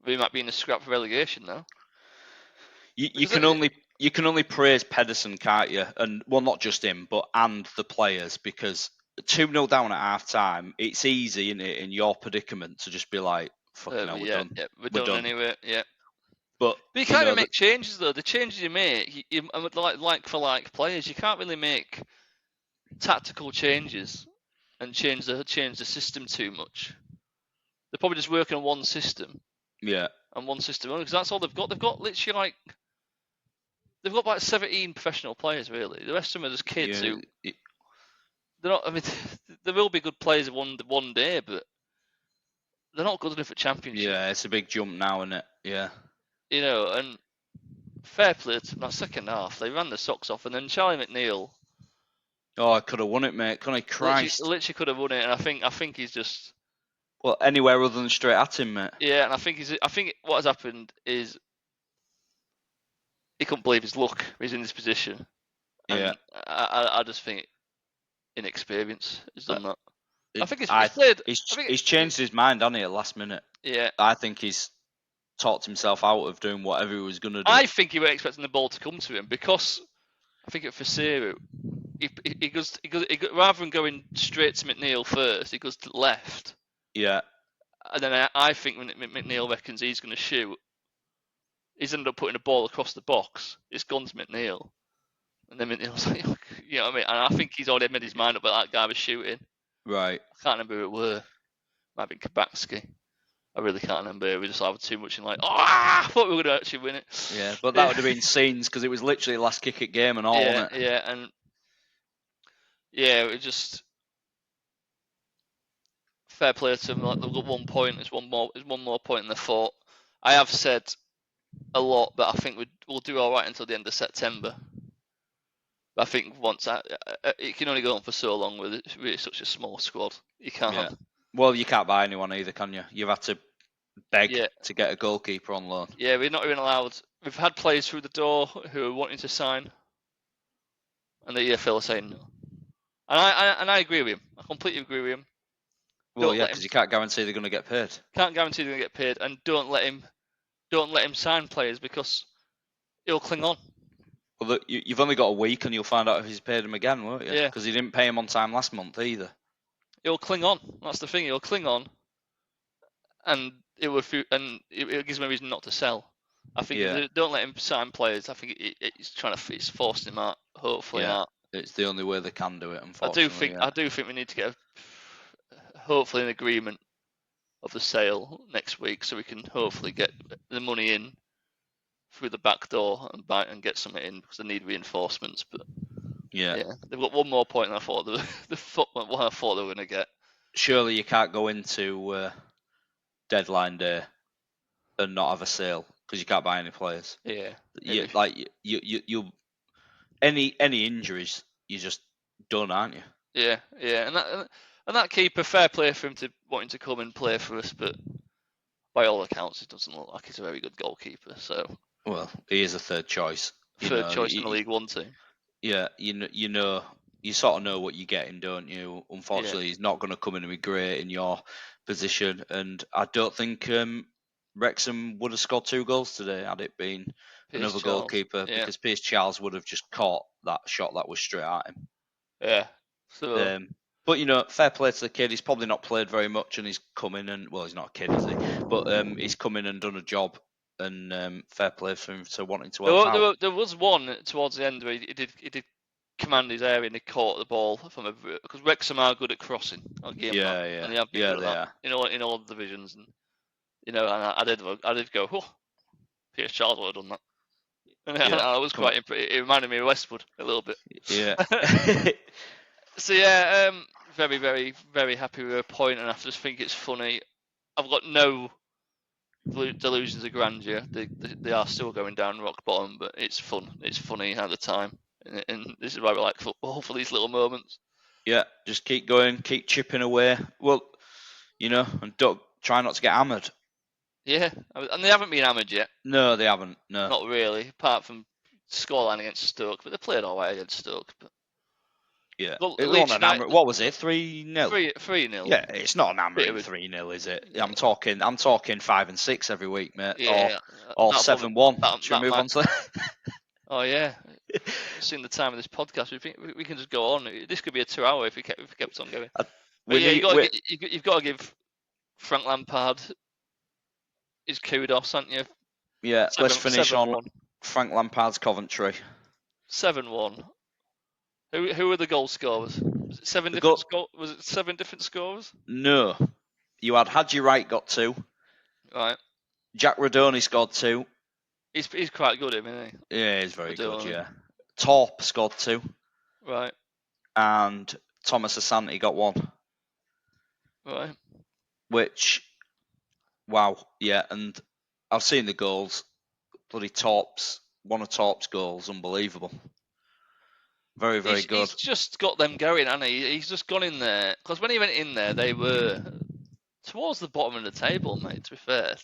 we might be in a scrap for relegation now. You can only praise Pedersen, can't you? And well, not just him, and the players, because 2-0 down at half time, it's easy, isn't it, in your predicament to just be like, fucking hell, we're done. Yeah, we're done anyway. Yeah. But you can't even make changes though. The changes you make, like for like players, you can't really make tactical changes and change the system too much. They're probably just working on one system. Yeah. And one system only, because that's all they've got. They've got literally they've got like 17 professional players really. The rest of them are just kids who they're not. I mean, there will be good players one day, but they're not good enough at Championship. Yeah, it's a big jump now, isn't it? Yeah. And fair play to that second half. They ran the socks off, and then Charlie McNeil. Oh, I could have won it, mate. Couldn't I? Christ. Literally could have won it, and I think he's just. Well, anywhere other than straight at him, mate. Yeah, and I think what has happened is he couldn't believe his luck. He's in this position, And I just think inexperience has done that. I think he's changed his mind, hasn't he, at last minute? Yeah. I think he's talked himself out of doing whatever he was going to do. I think he was expecting the ball to come to him because I think at Faceru, he goes rather than going straight to McNeil first, he goes to the left. Yeah. And then I think when McNeil reckons he's going to shoot, he's ended up putting a ball across the box. It's gone to McNeil. And then McNeil's like, you know what I mean? And I think he's already made his mind up that that guy was shooting. Right. I can't remember who it were. Might be Kabatsky. I really can't remember. We just had too much in like, I thought we were going to actually win it. Yeah, but that would have been scenes because it was literally last kick at game and all, wasn't it? Yeah, and it just fair play to them. Like they've got 1 point. It's one more point in the fort. I have said a lot, but I think we'll do all right until the end of September. But I think once it can only go on for so long with really such a small squad. You can't. Yeah. Well, you can't buy anyone either, can you? You've had to beg to get a goalkeeper on loan. Yeah, we're not even allowed. We've had players through the door who are wanting to sign, and the EFL are saying no. And I agree with him. I completely agree with him. Well, yeah, because you can't guarantee they're going to get paid. Can't guarantee they're going to get paid, and don't let him sign players because he'll cling on. Well, look, you've only got a week, and you'll find out if he's paid him again, won't you? Yeah. Because he didn't pay him on time last month either. He'll cling on. That's the thing. He'll cling on, and it gives him a reason not to sell. I think if they don't let him sign players, I think it's forcing him out. Hopefully not. It's the only way they can do it. Unfortunately, I do think we need to get hopefully an agreement of the sale next week, so we can hopefully get the money in through the back door and buy and get something in because they need reinforcements. But they've got 1 more point than I thought what I thought they were going to get. Surely you can't go into deadline day and not have a sale because you can't buy any players. Yeah, you any injuries, you're just done, aren't you? Yeah, and that keeper, fair play for him to wanting to come and play for us, but by all accounts, it doesn't look like he's a very good goalkeeper. So, well, he is a third choice. Third choice in the League One team. Yeah, you sort of know what you're getting, don't you? Unfortunately, he's not going to come in and be great in your position, and I don't think Wrexham would have scored 2 goals today had it been another goalkeeper, because Pierce Charles would have just caught that shot that was straight at him. Yeah. So. But fair play to the kid. He's probably not played very much, and he's come in and he's not a kid, is he? But he's come in and done a job, and fair play for him for wanting to help out. There was one towards the end where he did command his area and he caught the ball from because Wrexham are good at crossing on game plan, and they have been good at that in all the divisions, and and I did go, oh, Pierce Charles would have done that. And I was quite impressed. It reminded me of Westwood a little bit. Yeah. So very, very, very happy with a point, and I just think it's funny. I've got no delusions of grandeur. They are still going down rock bottom, but it's fun. It's funny at the time, and this is why we like football, for these little moments. Yeah, just keep going, keep chipping away. Well, and don't try not to get hammered. Yeah, and they haven't been hammered yet. No, they haven't. No, not really. Apart from scoreline against Stoke, but they played all right against Stoke. But yeah, it wasn't an hammer. What was it? 3-0. 3-0. Yeah, it's not an hammering 3-0, is it? Yeah. I'm talking 5 and 6 every week, mate. Yeah, or 7-1. Should we move on to that? Oh yeah. Seeing the time of this podcast, we can just go on. This could be a 2-hour if we kept on going. You've got to give Frank Lampard his kudos, haven't you? Yeah. Let's finish on Frank Lampard's Coventry. 7-1. Who were the goal scorers? Was it 7 different scorers? No. You had Hadji Wright got 2. Right. Jack Rodoni scored 2. He's quite good, isn't he? Yeah, he's very good, yeah. Torp scored 2. Right. And Thomas Asante got 1. Right. Which, wow, yeah, and I've seen the goals. Bloody one of Torp's goals, unbelievable. Very, very good. He's just got them going, hasn't he? He's just gone in there. Because when he went in there, they were towards the bottom of the table, mate, to be fair.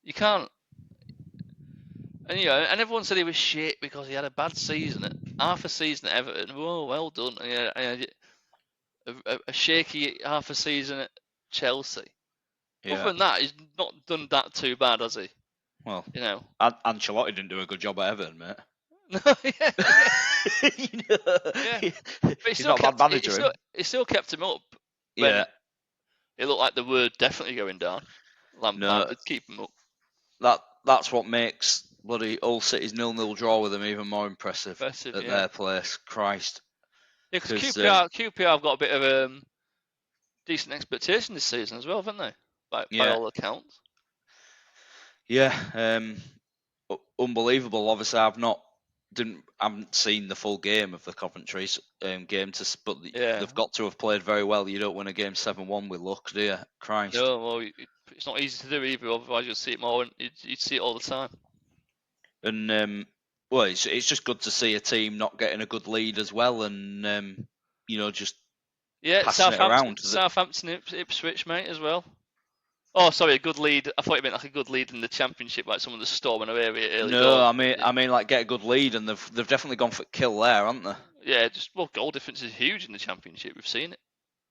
You can't... And everyone said he was shit because he had a bad season at half a season at Everton. Whoa, well done. And a shaky half a season at Chelsea. Yeah. Other than that, he's not done that too bad, has he? Well, you know. Ancelotti didn't do a good job at Everton, mate. No, yeah. You know, Yeah. But he's not a bad manager. He still kept him up when Yeah. it looked like the word definitely going down. Lampard did keep him up. That's what makes bloody Hull City's 0-0 draw with them even more impressive at their place. Christ. Yeah, because QPR have got a bit of decent expectation this season as well, haven't they? By all accounts. Yeah, unbelievable. Obviously, I haven't seen the full game of the Coventry game, but they've got to have played very well. You don't win a game 7-1 with luck, do you? Christ. No, well, it's not easy to do either. Otherwise, you'll see it more. You'd see it all the time. And well, it's just good to see a team not getting a good lead as well, and just passing it around. Southampton, Ipswich, mate, as well. Oh, sorry, a good lead. I thought you meant like a good lead in the Championship, like someone that's storming away early. No, goals. I mean like get a good lead, and they've definitely gone for kill there, haven't they? Yeah, goal difference is huge in the Championship. We've seen it.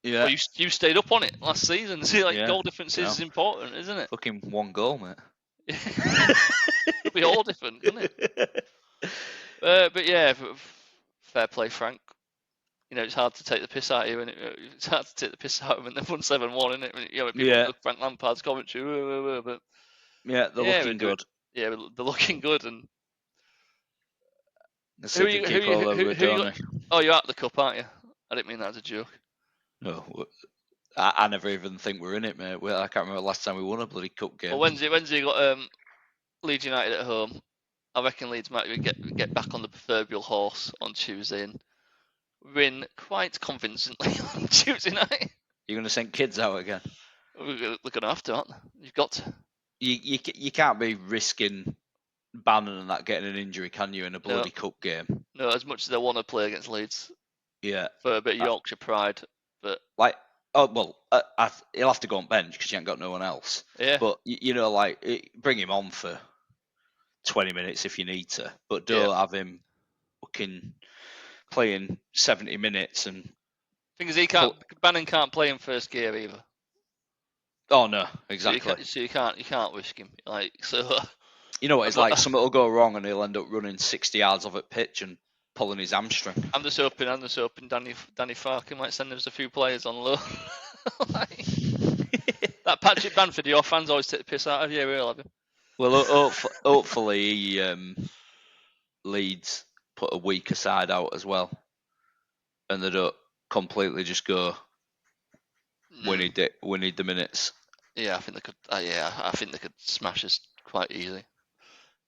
Yeah. Well, you stayed up on it last season. See, goal difference is important, isn't it? Fucking one goal, mate. It'll be all different, wouldn't it? But yeah, fair play, Frank. It's hard to take the piss out of you, and it's hard to take the piss out of them when they've won 7-1, isn't it? When people look Frank Lampard's commentary, but yeah, they're looking good. Yeah, they're looking good, and who you Oh, you're out of the cup, aren't you? I didn't mean that as a joke. No, I never even think we're in it, mate. I can't remember the last time we won a bloody cup game. Well, Wednesday you got Leeds United at home. I reckon Leeds might get back on the proverbial horse on Tuesday and win quite convincingly on Tuesday night. You're going to send kids out again? We're going to have to, aren't they? You've got to. You can't be risking Bannon and that getting an injury, can you, in a bloody cup game? No, as much as they want to play against Leeds. Yeah. For a bit of Yorkshire pride, but he'll have to go on bench because you ain't got no one else. Yeah. But bring him on for 20 minutes if you need to, but don't have him fucking playing 70 minutes and. Thing is, Bannon can't play in first gear either. Oh no, exactly. So you can't risk him. You know what it's like? Something will go wrong and he'll end up running 60 yards off at pitch and pulling his hamstring. I'm just hoping Danny Farker might send us a few players on loan. That Patrick Bamford, your fans always take the piss out of you, will have you? Well, hopefully Leeds put a weaker side out as well, and they don't completely just go. We need the minutes. Yeah, I think they could. I think they could smash us quite easily.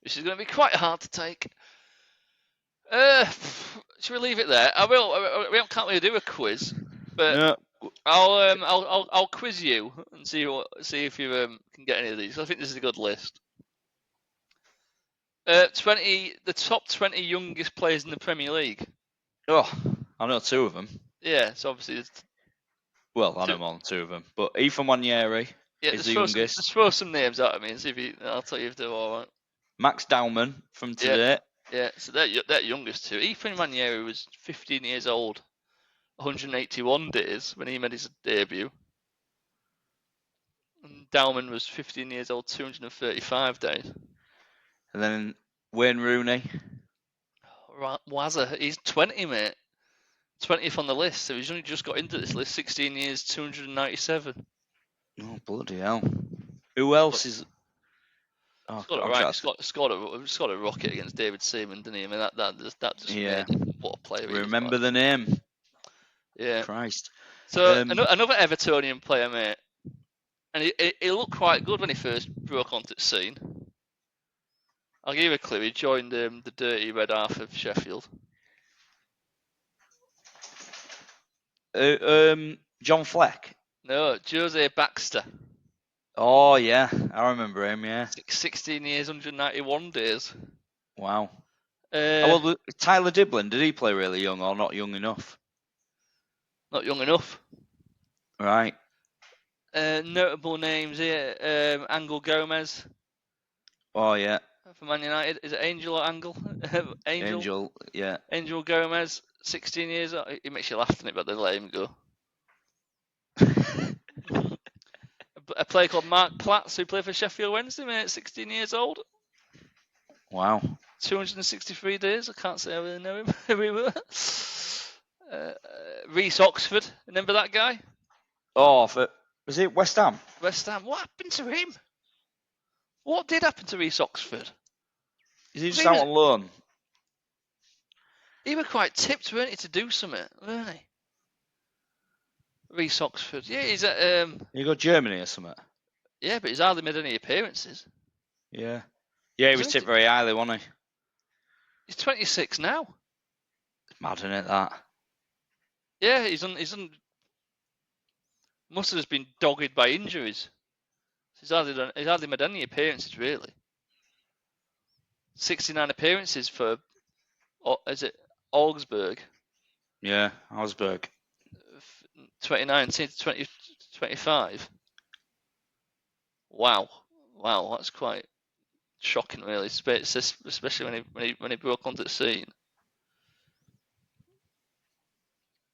This is going to be quite hard to take. Should we leave it there? I will. We can't really do a quiz, but no. I'll quiz you and see if you can get any of these. I think this is a good list. The top 20 youngest players in the Premier League. Oh, I know two of them. Yeah, so obviously. I know more than two of them, but Ethan Nwaneri is the youngest. Just throw some names out at me and see if I'll tell you if they're all right. Max Dowman from today. Yeah, so they're youngest too. Ethan Nwaneri was 15 years old, 181 days when he made his debut. And Dowman was 15 years old, 235 days. And then Wayne Rooney. Wazza, he's 20, mate. 20th on the list, so he's only just got into this list. 16 years, 297. Oh, bloody hell. Who else is... Oh, scored a rocket against David Seaman, didn't he? I mean, that just made what a player he is. Remember the name. Yeah. Christ. So, another Evertonian player, mate. And he looked quite good when he first broke onto the scene. I'll give you a clue. He joined the dirty red half of Sheffield. John Fleck? No, Jose Baxter. Oh, yeah. I remember him, yeah. 16 years, 191 days. Wow. Tyler Diblin, did he play really young or not young enough? Not young enough. Right. Notable names here. Angel Gomez. Oh, yeah. for Man United. Is it Angel or Angle? Angel, yeah. Angel Gomez, 16 years old. He makes you laugh, doesn't it? But they let him go. A player called Mark Platts, who played for Sheffield Wednesday, mate, 16 years old. Wow. 263 days. I can't say I really know him. Who he were. Reece Oxford. Remember that guy? Oh, was it West Ham? West Ham. What happened to him? What did happen to Reece Oxford? Is he just out on loan? He was quite tipped, weren't he, to do something, weren't he? Reece Oxford. Yeah, he's at... You got Germany or something? Yeah, but he's hardly made any appearances. Yeah. Yeah, he was tipped very highly, wasn't he? He's 26 now. It's mad, isn't it, that? Yeah, he's must have just been dogged by injuries. He's hardly made any appearances, really. 69 appearances for, is it Augsburg? Yeah, Augsburg. 2019 to 2025. Wow, that's quite shocking, really, especially when he broke onto the scene.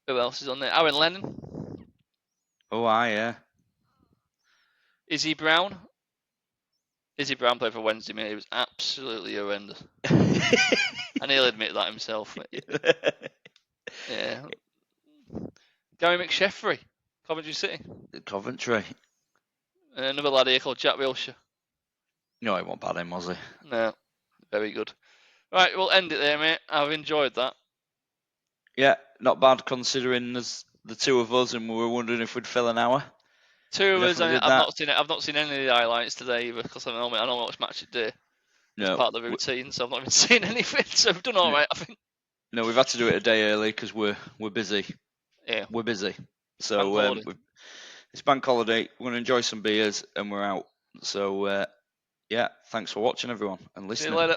Who else is on there? Aaron Lennon. Oh, yeah. Izzy Brown. Izzy Brown played for Wednesday, mate. He was absolutely horrendous. And he'll admit that himself. Yeah. Gary McSheffrey, Coventry City. Coventry. And another lad here called Jack Wilshere. No, he wasn't bad, him, was he? No, very good. Right, we'll end it there, mate. I've enjoyed that. Yeah, not bad considering there's the two of us, and we were wondering if we'd fill an hour. Two of us. I've not seen any of the highlights today either because I don't watch match of the day. It's part of the routine, so I've not even seen anything. So we've done all right, I think. No, we've had to do it a day early because we're busy. Yeah, we're busy. So it's bank holiday. We're going to enjoy some beers, and we're out. So yeah, thanks for watching, everyone, and listening. See you later.